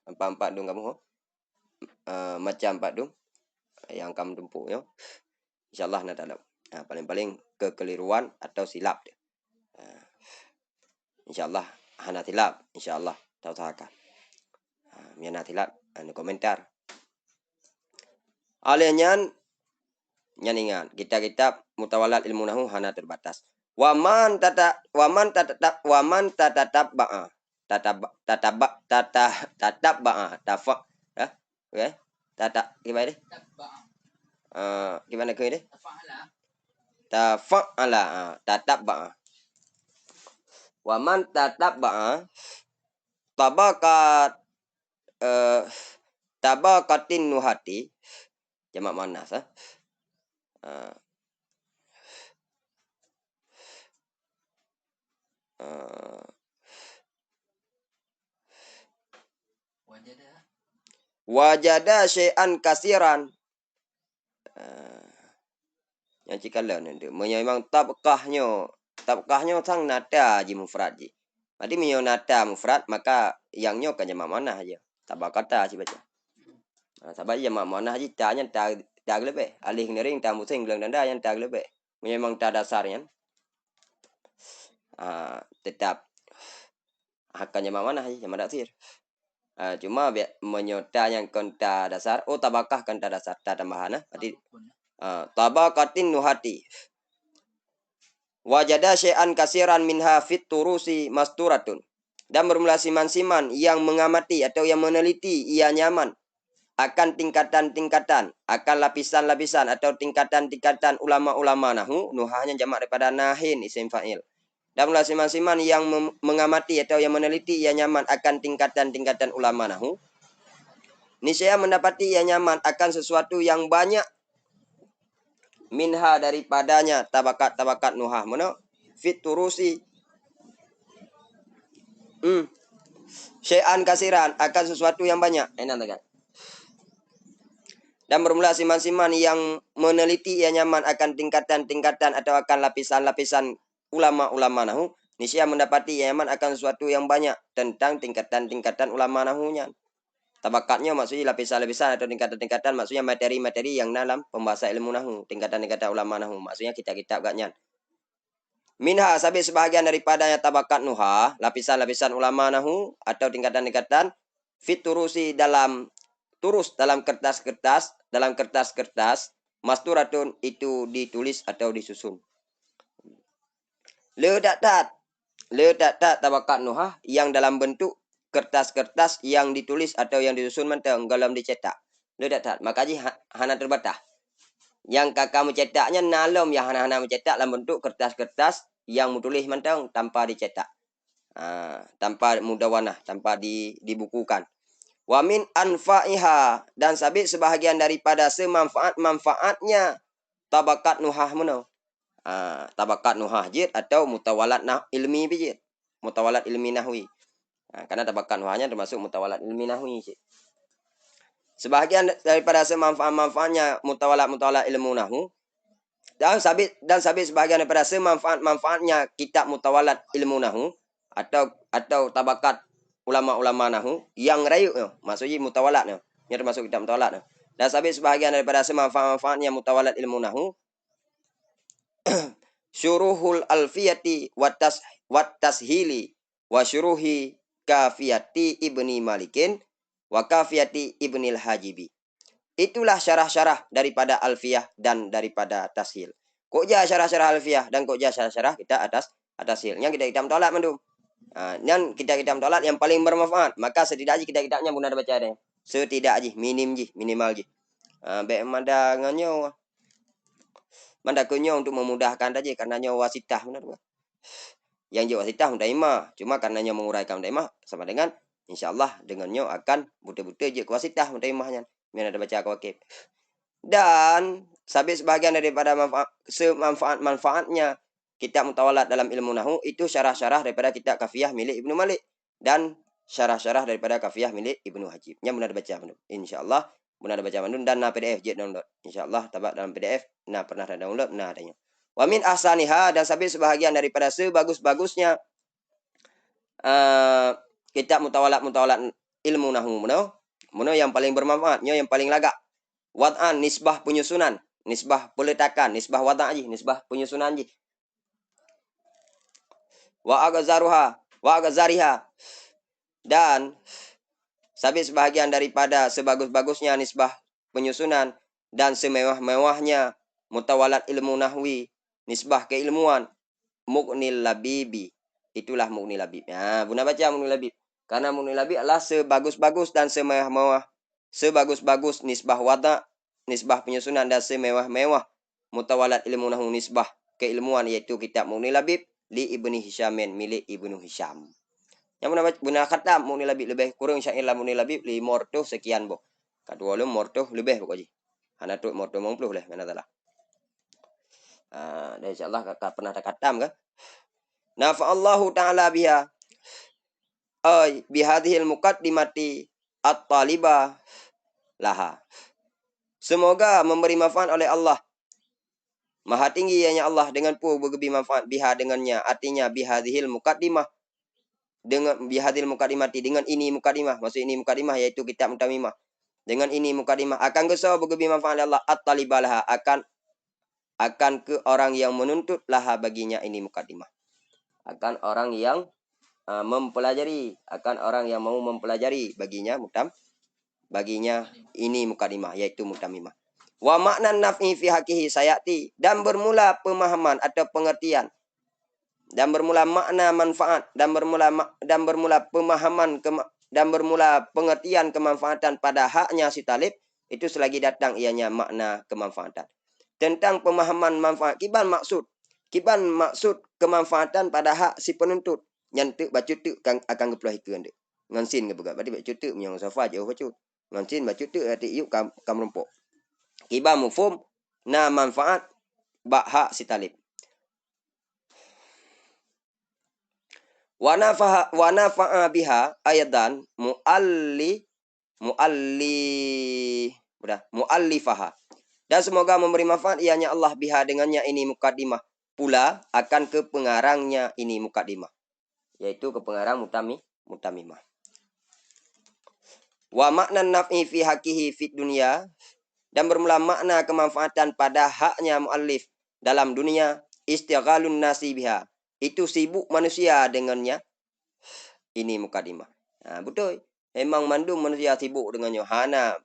empat dong kamu. Macam empat dong. Yang kamu tumpuk yo. Insyaallah na dalam. Paling-paling kekeliruan atau silap dia. Insyaallah hana silap. Insyaallah tahu sahakan. Miana silap anu komentar. Alianyan nyaningan kitab-kitab mutawalat ilmu nahwu hana terbatas. Waman tatab ba'a. Tatab ba'a. Tafak. Oke. Tatab gimana deh? Gimana ke ini? Tafa'ala. Tatab ba'a. Waman tatab ba'a. Tabaqatin nuhati. Jamak manas wajada syai'an kasiran. Yang cikalan itu memang tabqahnya sang nada ji mufrad ji. Berarti menyo nada mufrad maka yangnya kan jamak manah aja. Tabaqata si baca. Sabab jamak manah ji tanya tag lebih. Alih ngering tamu sing bilang nada yang tag lebih. Memang tak dasarnya. Tetap akan jamak manah ji jamak taksir. Cuma menyota yang konta dasar. Oh tabakah konta dasar tak tambahan berarti tabaqatin nuhati. Wajada syai'an kasiran minha fit turusi masturatun. Dan bermula siman-siman yang mengamati atau yang meneliti ia nyaman akan tingkatan-tingkatan, akan lapisan-lapisan atau tingkatan-tingkatan ulama-ulama nahwu. Nuhahnya jamak daripada nahin isim fa'il. Dan bermula siman-siman yang mengamati atau yang meneliti ia nyaman akan tingkatan-tingkatan ulama nahwu. Niscaya mendapati ia nyaman akan sesuatu yang banyak minha daripadanya tabakat nuhah mana fit turusi syai'an kasiran akan sesuatu yang banyak enak kan. Dan bermula siman-siman yang meneliti ia nyaman akan tingkatan-tingkatan atau akan lapisan-lapisan ulama-ulama nahwu, niscaya mendapati ia nyaman akan sesuatu yang banyak tentang tingkatan-tingkatan ulama nahwunya. Tabakatnya maksudnya lapisan-lapisan atau tingkatan-tingkatan maksudnya materi-materi yang dalam pembahasan ilmu nahwu, tingkatan-tingkatan ulama nahwu, maksudnya kitab-kitab gaknya. Minha sabi sebahagian daripadanya tabakat nuha, lapisan-lapisan ulama nahwu atau tingkatan-tingkatan fiturusi dalam kertas-kertas, masturatun itu ditulis atau disusun. Le dat Letak tabakat nuhah yang dalam bentuk kertas-kertas yang ditulis atau yang disusun menteng dalam dicetak. Letak makaji hana terbatas. Yang kakak mencetaknya nalom ya hana mencetak dalam bentuk kertas-kertas yang tulis menteng tanpa dicetak. Tanpa mudawanah, tanpa dibukukan. Wa min anfa'iha dan sabit sebahagian daripada semanfaat-manfaatnya tabakat nuhah meno. Tabakat nuhah jid atau mutawalat ilmi bijid. Mutawalat ilmi nahwi. Karena tabakat nuhahnya termasuk mutawalat ilmi nahwi jid. Sebahagian daripada semanfaat-manfaatnya mutawalat ilmu nahwu dan sabit sebahagian daripada semanfaat-manfaatnya kitab mutawalat ilmu nahwu atau tabakat ulama-ulama nahwu yang rayu maksudnya mutawalat yang termasuk kitab mutawalat dan sabit sebahagian daripada semanfaat-manfaatnya mutawalat ilmu nahwu syuruhul alfiyati wat tashili wa syuruhi kafiyati ibni malikin wa kafiyati ibnil hajibi. Itulah syarah-syarah daripada alfiyah dan daripada tashil. Kok jah syarah-syarah alfiyah dan kok jah syarah-syarah kita atas tashil. Yang kita tolak mendum. Dan kita tolak yang paling bermanfaat. Maka setidaknya kita-kitanya pun ada baca ada. Setidaknya minimal ji. Baik mandangannya. Mandakunya untuk memudahkan saja karenanya wasitah benar. Yang je wasitah daimah. Cuma karenanya menguraikan daimah sama dengan insyaallah dengannya akan betul-betul je wasitah daimahnya. Yang ada baca wakif. Dan sabit sebahagian daripada manfaat-manfaatnya kitab mutawalat dalam ilmu nahwu itu syarah-syarah daripada kitab kafiyah milik Ibnu Malik dan syarah-syarah daripada kafiyah milik Ibnu Hajib. Yang benar baca benar. Insyaallah benar baca benar dan PDF je download. Insyaallah tabak dalam PDF pernah download adanya. Wa min ahsaniha dan sabit sebahagian daripada sebagus-bagusnya kitab mutawalat ilmu nahwu mono yang paling bermanfaatnya yang paling lagak. Wad'an nisbah penyusunan, nisbah peletakan, nisbah wad'aji, nisbah penyusunan ji. Wa agazariha dan sabit sebahagian daripada sebagus-bagusnya nisbah penyusunan dan semewah-mewahnya mutawalat ilmu nahwi, nisbah keilmuan Muqnil Labibi. Itulah Muqnil Labib. Bunda baca Muqnil Labib. Karena Muqnil Labib adalah sebagus-bagus dan semewah-mewah, sebagus-bagus nisbah wada, nisbah penyusunan dan semewah-mewah mutawalat ilmu nahwu nisbah keilmuan yaitu kitab Muqnil Labib li Ibni Hisyamin milik Ibnu Hisyam. Yang bunda khatam Muqnil Labib lebih kurang syair Muqnil Labib 500 sekian boh. Kedua lu mortuh lebih pokoknya. Hana tu mortuh 50 lah mana talah. Dan insyaallah kakak pernah khatam kan? Nafa'allahu ta'ala biha bihadhil muqaddimati at-talibah laha. Semoga memberi manfaat oleh Allah. Maha tinggi ianya Allah dengan bergebi manfaat biha dengannya. Artinya bihadhil muqaddimah dengan bihadhil muqaddimati dengan ini muqaddimah. Maksud ini muqaddimah yaitu kitab mutamimah. Dengan ini muqaddimah akan gesau bergebi manfaat oleh Allah at-talibah laha akan ke orang yang menuntut laha baginya ini muqaddimah. Akan orang yang mempelajari, akan orang yang mau mempelajari baginya ini muqaddimah yaitu mutamimah. Wa makna naf'i fi haqihi sayati dan bermula pemahaman atau pengertian dan bermula makna manfaat dan bermula pemahaman dan bermula pengertian kemanfaatan pada haknya si talib itu selagi datang ianya makna kemanfaatan. Tentang pemahaman manfaat kiban maksud kemanfaatan pada hak si penuntut yang tu baca tu akan kepelah itu ande ngansin ke buka berarti baca tu yang safa jauh baca ngansin baca tu hati yuk kam rompok kiban mufhum na manfaat hak si talib wa nafa'a biha ayadan muallifaha. Dan semoga memberi manfaat ianya Allah biha dengannya ini muqaddimah pula akan ke pengarangnya ini muqaddimah yaitu ke pengarang mutamimah. Wa makna naf'i fi haqihi fid dunya dan bermula makna kemanfaatan pada haknya muallif dalam dunia istighalun nasi biha itu sibuk manusia dengannya ini muqaddimah. Betul. Memang mandum manusia sibuk dengannya. Hana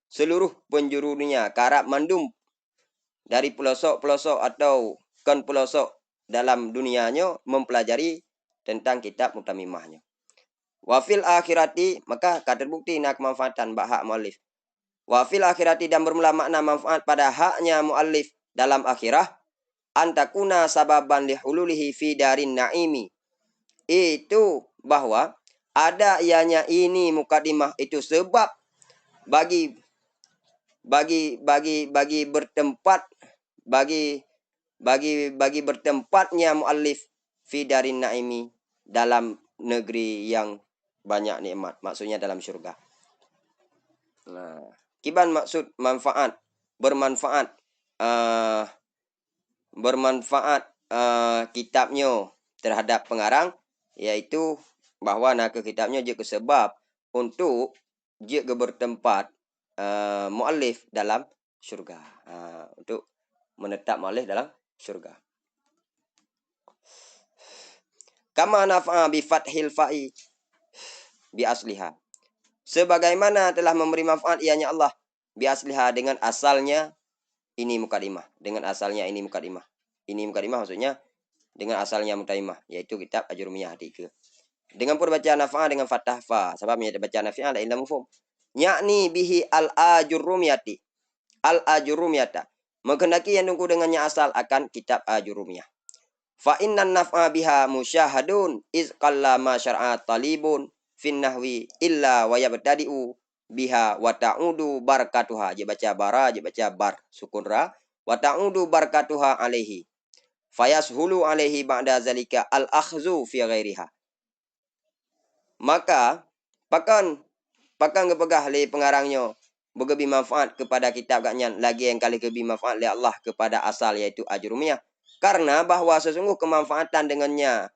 seluruh penjuru dunia karab mandum dari pelosok-pelosok atau kan pelosok dalam dunianya mempelajari tentang kitab mutamimahnya. Wa fil akhirati, maka terbukti nak kemanfaatan hak muallif. Wa fil akhirati, dan bermula makna manfaat pada haknya muallif dalam akhirah, antakuna sababan lihululihi fi darin naimi. Itu bahwa ada ianya ini mukadimah itu sebab bagi bertempat bagi bertempatnya muallif fi darin naimi, dalam negeri yang banyak nikmat, maksudnya dalam surga. Nah, kiban maksud manfaat, bermanfaat kitabnya terhadap pengarang, yaitu bahwa nak kitabnya juga sebab untuk juga bertempat muallif dalam syurga, untuk menetap muallif dalam syurga. Kama nafa'a bi fathil fa'i bi asliha, sebagaimana telah memberi manfaat ianya Allah bi asliha, dengan asalnya ini mukadimah, dengan asalnya ini mukadimah. Ini mukadimah maksudnya dengan asalnya mutamimah, yaitu kitab Ajurumiyah 3. Dengan perbacaan nafa'a dengan fathah fa, sebabnya bacaan nafi'ah la illa mufhum. Yakni bihi al-ajurumiyati, al-ajurumiyata, menghendaki yang nunggu dengannya asal akan kitab Ajurumiyah. Fa innan naf'a biha musyahadun iz qalla ma syar'a talibun fin nahwi illa wa yabtadi'u biha wa ta'udu barakatuha. Dia baca bara, dia baca bar, sukun ra, wa ta'udu barakatuha alaihi. Fayashulu alaihi ba'da zalika al-akhzu fi ghairiha. Maka pakan ngepegah le pengarangnya begebi manfaat kepada kitab gaknyan, lagi yang kali kebi manfaat le Allah kepada asal, yaitu Ajurumiyah. Karena bahwa sesungguh kemanfaatan dengannya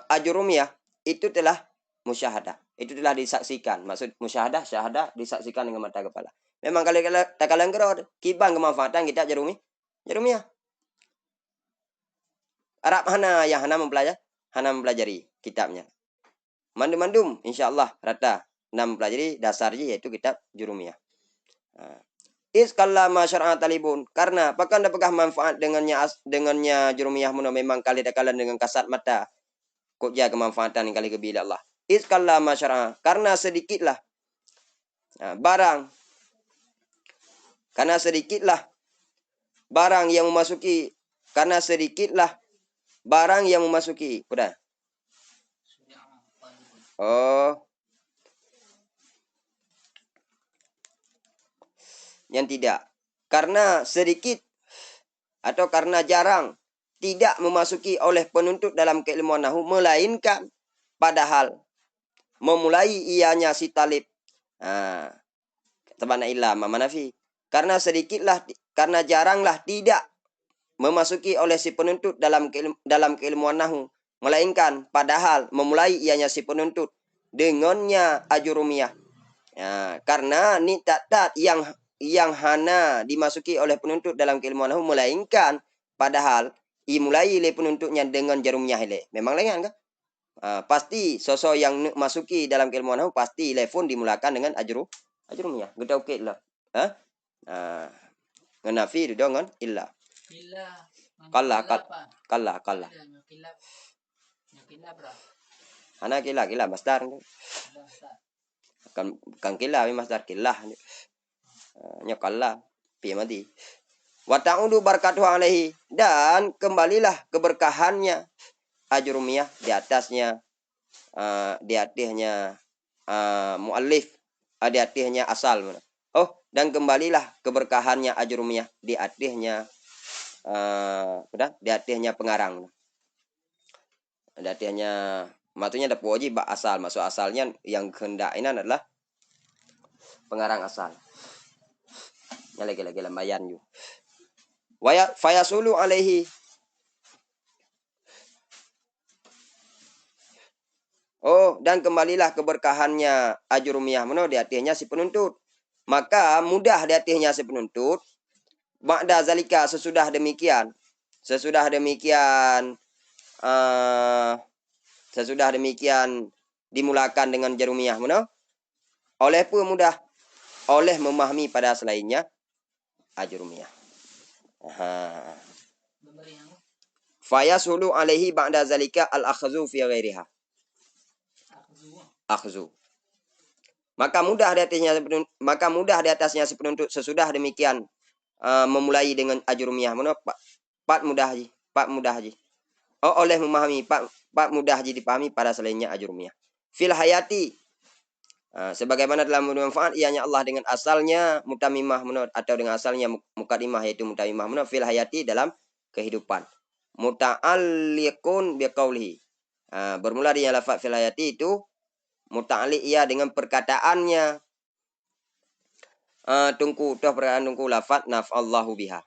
Ajurumiyah itu telah musyahadah, itu telah disaksikan. Maksud musyahadah, syahadah disaksikan dengan mata kepala. Memang kalau tak kalang kerod kiban kemanfaatan kitab Ajurumiyah. Arab hana yang hana mempelajari kitabnya. Mandum insyaallah rata 6 pelajari dasar je, yaitu kitab Jurumiyah. Is kallama syar'a talibun, karena pakan dapegah manfaat dengannya Jurumiyah muno, memang kali dakalan dengan kasat mata kok ja kemanfaatan yang kali kebila Allah. Is kallama syar'a, karena sedikitlah barang, karena sedikitlah barang yang memasuki, karena sedikitlah barang yang memasuki. Udah. Oh. Yang tidak. Karena sedikit atau karena jarang tidak memasuki oleh penuntut dalam keilmuan nahwu, melainkan padahal memulai ianya si talib. Tabana illa manafi. Karena sedikitlah, karena jaranglah tidak memasuki oleh si penuntut dalam keilmuan nahwu, melainkan padahal memulai ianya si penuntut dengannya Ajurumiyah. Karena ni tak yang hana dimasuki oleh penuntut dalam keilmuan nahwu, melainkan padahal mulai le penuntutnya dengan Jarumiyah le. Memang lengan kan? Pasti sosok yang masuki dalam keilmuan nahwu pasti telefon dimulakan dengan Ajurumiyah. Kita okey lah. Ngenafi dengan illa. Kalla. Hana kila masdar. Kan kila masdar kilah. Nyakalla pi mati. Wa ta'udu barakatuhu alaihi, dan kembalilah keberkahannya Ajurumiyah di atasnya, di atasnya muallif, di atasnya asal. Dan kembalilah keberkahannya Ajurumiyah di atasnya di atasnya pengarang. Di atasnya, maksudnya ada wajib asal, maksud asalnya yang kehendak ini adalah pengarang asal. Lagi lambayan ju. Fayasulu alaihi. Dan kembalilah keberkahannya Ajurumiyah meno di hatinya si penuntut. Maka mudah di hatinya si penuntut. Ba'da zalika, sesudah demikian dimulakan dengan Jarumiyah meno, oleh pun mudah oleh memahami pada selainnya Ajurumiyah. Fayasulu alaihi ba'da zalika al-akhzu fi ghairiha. Akhzu. Maka mudah di atasnya si penuntut sesudah demikian memulai dengan ajurumiyah. Mana Pak mudah haji. Pak mudah haji. Oh, oleh memahami Pak mudah haji dipahami pada selainnya ajurumiyah. Fil hayati. Sebagaimana dalam manfaat ianya Allah dengan asalnya mutamimah menurut atau dengan asalnya mukadimah yaitu mutamimah menurut fil hayati dalam kehidupan. Muta'alliqun biqaulihi. Bermula dengan lafaz fil hayati itu muta'alliq ia dengan perkataannya. Tungku toh perkataan tungku lafaz naf'allahu biha.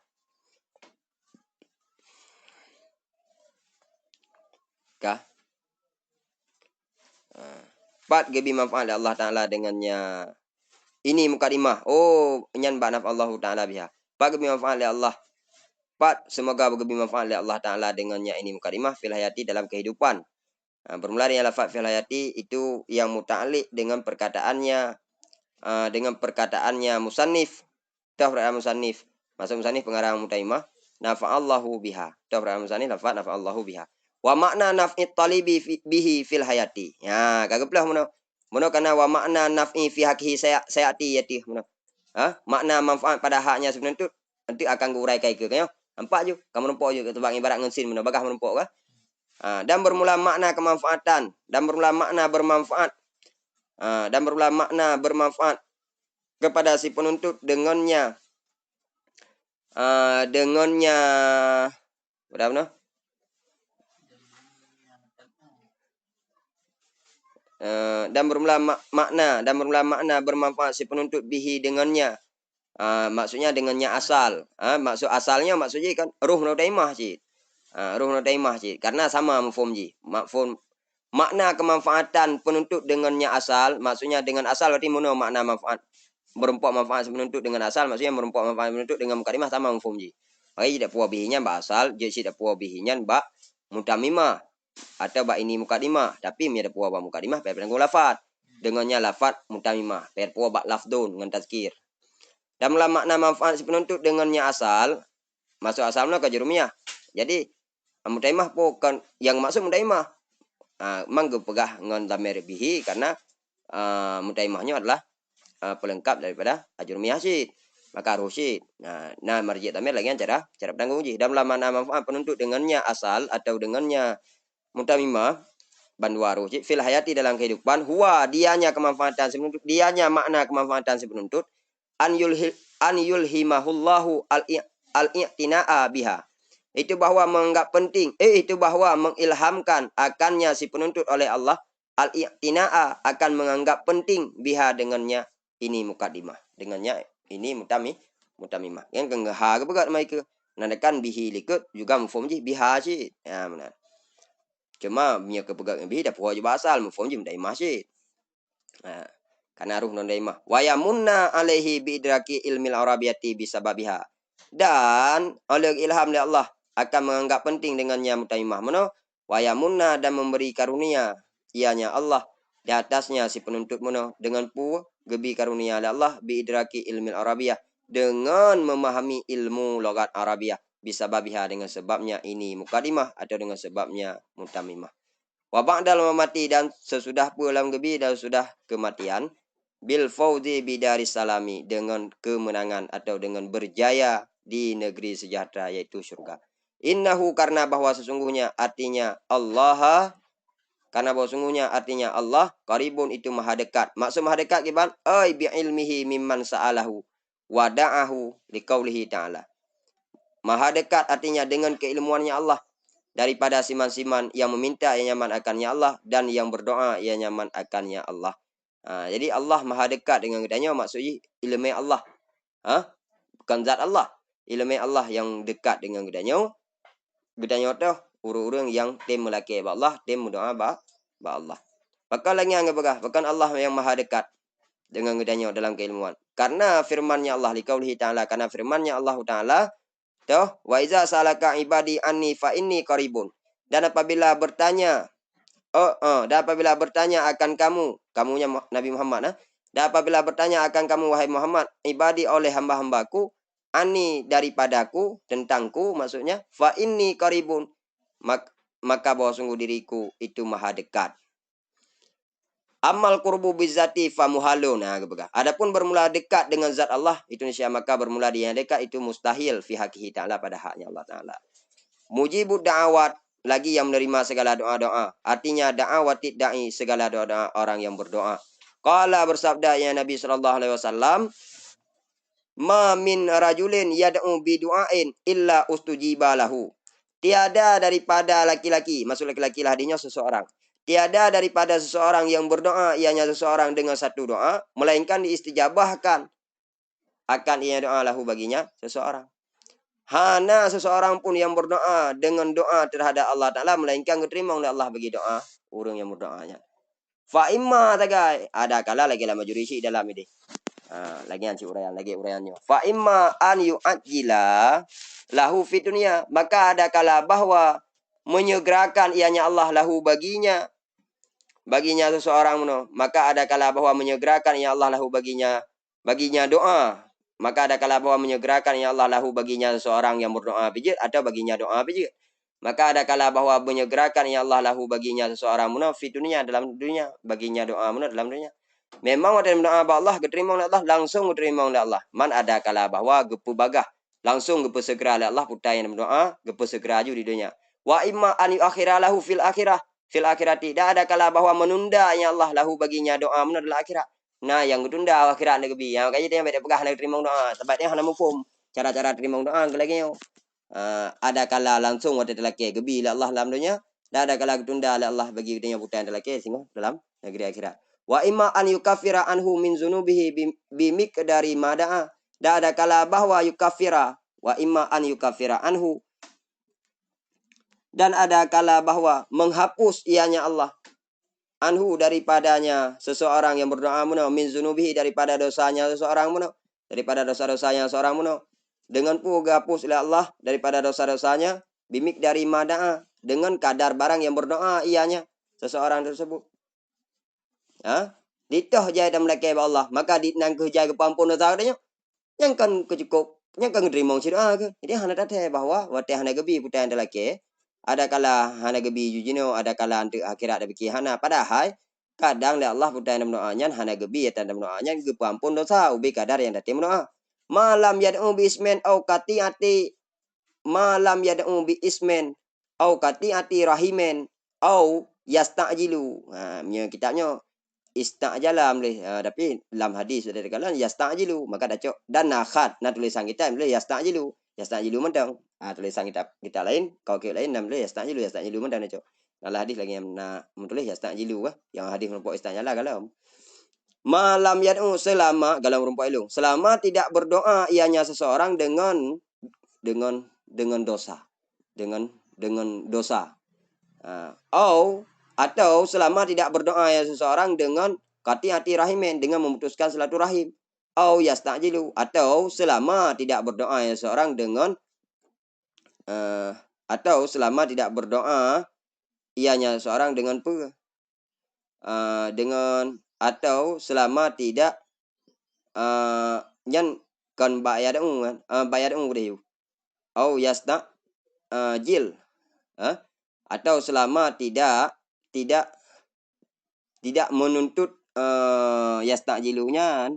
Kah? Pat gebi manfaat Allah Ta'ala dengannya. Ini mukadimah. Oh, nyan ba naf'allahu Ta'ala biha. Pat gebi manfaat Allah. Pat semoga gebi manfaat Allah Ta'ala dengannya ini mukadimah fil hayati dalam kehidupan. Bermula dengan lafaz fil hayati itu yang muta'alliq dengan perkataannya musannif. Toh perkataan musannif. Maksud musannif pengarang mutaimah. Nafa'allahu biha. Toh perkataan musannif lafaz nafa'allahu biha. Wa makna naf'i talibi bihi fil hayati. Ya, kagak pula mono kana wa makna naf'i fi haqihi sayati yati mono. Makna manfaat pada haknya sebenarnya itu nanti akan uraikan ke kan. Nampak je, kamu nampak je tebang ibarat ngensin mono bagah nampak kah? Dan bermula makna kemanfaatan dan bermula makna bermanfaat. Dan bermula makna bermanfaat kepada si penuntut dengannya berapa? Dan bermula makna bermanfaat si penuntut bihi dengannya. Maksudnya dengannya asal. Maksud asalnya maksudnya kan ruh nudaimah sih. Ruh nudaimah sih. Karena sama mafhum ji. Makna kemanfaatan penuntut dengannya asal, maksudnya dengan asal berarti mana makna manfaat. Berempat manfaat penuntut dengan asal, maksudnya berempat manfaat penuntut dengan mukadimah sama mafhum ji. Maka tidak puas bihinya mbak asal, jadi tidak puas bihinya mbak mutamimah. Atau bak ini mukadimah, tapi mi ada puas bak mukadimah per penanggung lafaz. Dengannya lafaz mutamimah, per puas bak lafdun dengan tazkir. Dan makna manfaat si penuntut dengannya asal, masuk asalnya ke jurumiyah. Jadi mutamimah bukan yang maksud mutamimah. Mangga pegah dengan dhamir bihi karena mutamimahnya adalah pelengkap daripada ajurumiyah syid. Maka harus syid. Nah marji' dhamir lagi cara penanggung ji. Dan makna manfaat penuntut dengannya asal atau dengannya mutamimah bandwaru fil hayati dalam kehidupan huwa dianya kemanfaatan si penuntut dianya makna kemanfaatan si penuntut an yulhimahullahu al-i'tina'a biha itu bahwa menganggap penting itu bahwa mengilhamkan akannya si penuntut oleh Allah al-i'tina'a akan menganggap penting biha dengannya ini mukadimah dengannya ini mutamimah yang kengha ke begat mereka nandakan bihi likut juga mufhum ji biha sih ya benar. Cuma punya kepegang lebih dah puas je basal mufhum je daimah syid. Karena ruh non daimah. Wa yamunna alaihi bi idraki ilmil arabiyati bisababiha. Dan oleh ilham dari Allah akan menganggap penting dengannya mutaimah mano wa yamunna dan memberi karunia ianya Allah di atasnya si penuntut mano dengan gebi karunia oleh Allah bi idraki ilmil arabiyah dengan memahami ilmu logat Arabiyah bisa babiha dengan sebabnya ini mukadimah atau dengan sebabnya mutamimah. Wa ba'dal mamati dan sesudah pulang gebi dan sudah kematian bil fauzi bidaris salami dengan kemenangan atau dengan berjaya di negeri sejahtera yaitu surga. Innahu karena bahwa sesungguhnya artinya Allah karena bahwa sesungguhnya artinya Allah qaribun itu maha dekat. Maksud maha dekat gimana? Ai bi ilmihi mimman sa'alahu wa da'ahu liqaulihi ta'ala. Maha dekat artinya dengan keilmuannya Allah daripada siman-siman yang meminta yang nyaman akannya Allah dan yang berdoa yang nyaman akannya Allah. Jadi Allah maha dekat dengan gedanya maksudnya ilmu Allah. Bukan zat Allah. Ilmu Allah yang dekat dengan gedanya. Gedanya tu urang-urang yang tem melaki ba Allah, tem berdoa ba Allah. Maka lagi yang begah, bukan Allah yang maha dekat dengan gedanya dalam keilmuan. Karena firman-Nya Allah liqaulihi ta'ala karena firman-Nya Allah Ta'ala toh wa iza salaka ibadi anni fa inni qaribun. Dan apabila bertanya dan apabila bertanya akan kamunya Nabi Muhammad dan apabila bertanya akan kamu wahai Muhammad ibadi oleh hamba-hambaku anni daripadaku tentangku maksudnya fa inni qaribun maka bahwa sungguh diriku itu maha dekat. Amal qurbu bizati famuhalun. Nah, adapun bermula dekat dengan zat Allah itu niscaya maka bermula dia yang dekat itu mustahil fi haqihi ta'ala pada haknya Allah Ta'ala. Mujibud da'awat lagi yang menerima segala doa-doa. Artinya da'awat da'i segala doa orang yang berdoa. Qala bersabda ya Nabi sallallahu alaihi wasallam, "Ma min rajulin yad'u bi du'ain illa ustujiba lahu." Tiada daripada laki-laki, maksud laki-laki lah hadinya seseorang. Tiada daripada seseorang yang berdoa ianya seseorang dengan satu doa melainkan diistijabahkan akan ia doa lahu baginya seseorang. Hana seseorang pun yang berdoa dengan doa terhadap Allah Ta'ala melainkan diterima oleh Allah bagi doa orang yang berdoanya. Fa imma tagai ada kala lagi lama jurisi dalam ini. Lagi anci uraian lagi uraiannya. Fa imma an yu'ajjila lahu fi dunia, maka ada kala bahwa menyegerakan ianya Allah lahu baginya seseorang meno, maka ada kala bahwa menyegerakan ia Allah lahu baginya doa, maka ada kala bahwa menyegerakan ya Allah lahu baginya seseorang yang berdoa bijak atau baginya doa bijak. Maka ada kala bahwa menyegerakan ya Allah lahu baginya seseorang munafik dunia dalam dunia, baginya doa munafik dalam dunia. Memang ada doa Allah diterima oleh Allah, langsung diterima oleh Allah. Man ada kala bahwa gepu bagah langsung gepu segera oleh Allah putai yang berdoa gepu segera aju di dunia. Wa imma an yuakhira lahu fil akhirah tidak ada kala bahwa menunda ya Allah lahu baginya doa menunda dalam akhirat. Nah, yang ditunda akhirat nak gebi. Yang kaya dia ambil pegah nak terima doa. Tempatnya hana mufum cara-cara terima doa ke lagi ada kala langsung ada lelaki gebi la Allah dalam dunia, dan ada kala ditunda la Allah bagi dia putai lelaki sehingga dalam negeri akhirat. Wa imma an yukaffira anhu min zunubihi bimiqdari mada'a. Dan ada kala bahwa yukaffira wa imma an yukaffira anhu, dan ada kala bahwa menghapus ianya Allah anhu daripadanya seseorang yang berdoa muno min zunubihi daripada dosanya seseorang muno, daripada dosa-dosanya seorang muno, dengan pula hapus oleh Allah daripada dosa-dosanya bimik dari mada'a dengan kadar barang yang berdoa ianya seseorang tersebut. Ditoh jaya dan melaki Allah maka nang kejaya kepampun dosa dia yang kan kecukup yang kan terima doa ke. Jadi hana datang bahwa watih hana gebi putai lelaki ada kala hana gebi jujino, ada kala untuk akhirat ada biki hana. Padahal kadang le Allah putai doanya hana gebi ya tanda doanya kepampun dosa ubi kadar yang datang doa. Malam yad'u bi ismen au qati'ati malam yad'u bi ismen au qati'ati rahimen au yasta'jilu. Punya kitabnya ista'jala tapi dalam hadis sudah dikatakan yasta'jilu, maka dah cok dan nakhat nah tulisan kita boleh yasta'jilu mentang tulisan kita lain kau ke lain nam boleh yasta'jilu mentang dah cok. Dalam hadis lagi yang nak menulis yasta'jilu yang hadis merupakan ista'jala kalau malam yad'u selama dalam rumput ilmu selama tidak berdoa ianya seseorang dengan dosa atau selama tidak berdoa ya seseorang dengan qati'ati rahimin dengan memutuskan silaturahim yasta'jilu atau selama tidak berdoa ya seseorang dengan atau selama tidak berdoa ianya seseorang dengan atau selama tidak nyan kan bayadun deh yasta'jil atau selama tidak menuntut yasta'jilunya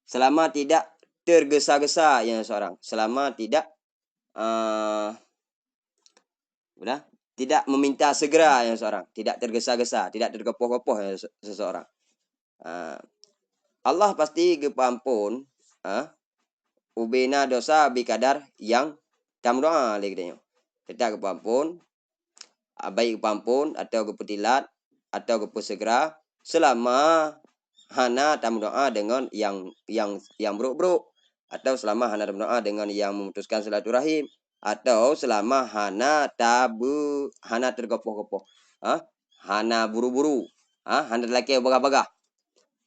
selama tidak tergesa-gesa yang seorang, selama tidak tidak meminta segera yang seorang, tidak tergesa-gesa, tidak tergepoh-gepoh yang seseorang. Allah pasti kepampun ubena dosa bikadar yang tam doa lagi kita kepampun baik kepampun atau keputilat atau kepusegera selama hana tam doa dengan yang buruk-buruk, atau selama hana tam doa dengan yang memutuskan silaturahim, atau selama hana tergopoh-gopoh hana buru-buru hana laki bagah-bagah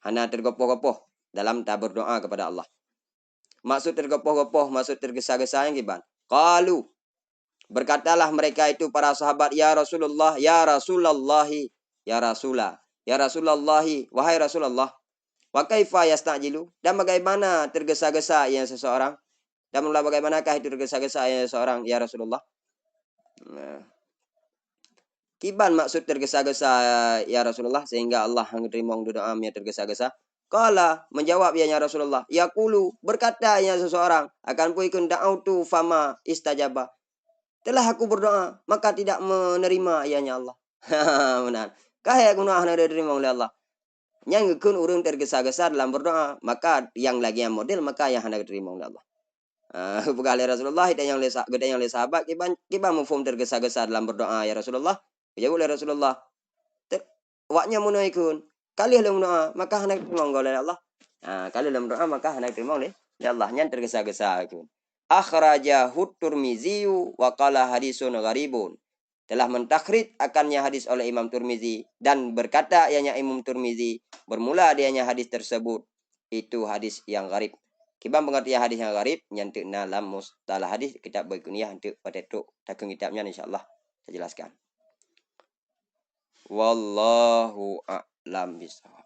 hana tergopoh-gopoh dalam tak berdoa kepada Allah. Maksud tergopoh-gopoh, maksud tergesa-gesa yang gimana? Qalu berkatalah mereka itu para sahabat, ya Rasulullah, ya Rasulullahi, ya Rasulah, ya Rasulullahi, wahai Rasulullah, wa kaifa yasta'jilu, dan bagaimana tergesa-gesa yang seseorang Dan mula bagaimanakah itu tergesa-gesa seorang ya Rasulullah? Nah, kiban maksud tergesa-gesa ya Rasulullah sehingga Allah menerima doanya tergesa-gesa. Kala menjawab ya Rasulullah. Yaqulu berkata ya seseorang akan puikun da'autu fama istajaba. Telah aku berdoa maka tidak menerima ianya Allah. Benar. Kahaya guna hendak diterima oleh Allah. Yang kun urung tergesa-gesa dalam berdoa maka yang lagi yang model maka yang hendak diterima oleh Allah. Bukan Rasulullah dan yang oleh sahabat kiban mufhum tergesa-gesa dalam berdoa ya Rasulullah. Jawab oleh Rasulullah. Waknya munaikun. Kali dalam doa maka hendak diterima oleh Allah. Kali dalam doa maka hendak diterima oleh Allah. Yang tergesa-gesa itu. Akhrajahu Tirmizi wa qala hadisun gharibun. Telah mentakhrij akannya hadis oleh Imam Tirmizi dan berkata ianya Imam Tirmizi bermula adanya hadis tersebut itu hadis yang gharib. Kibang pengertian hadis yang gharib nyantuk dalam mustalah hadis kitab berkunyah untuk pada itu takung kitabnya insyaallah saya jelaskan. Wallahu a'lam bishawab.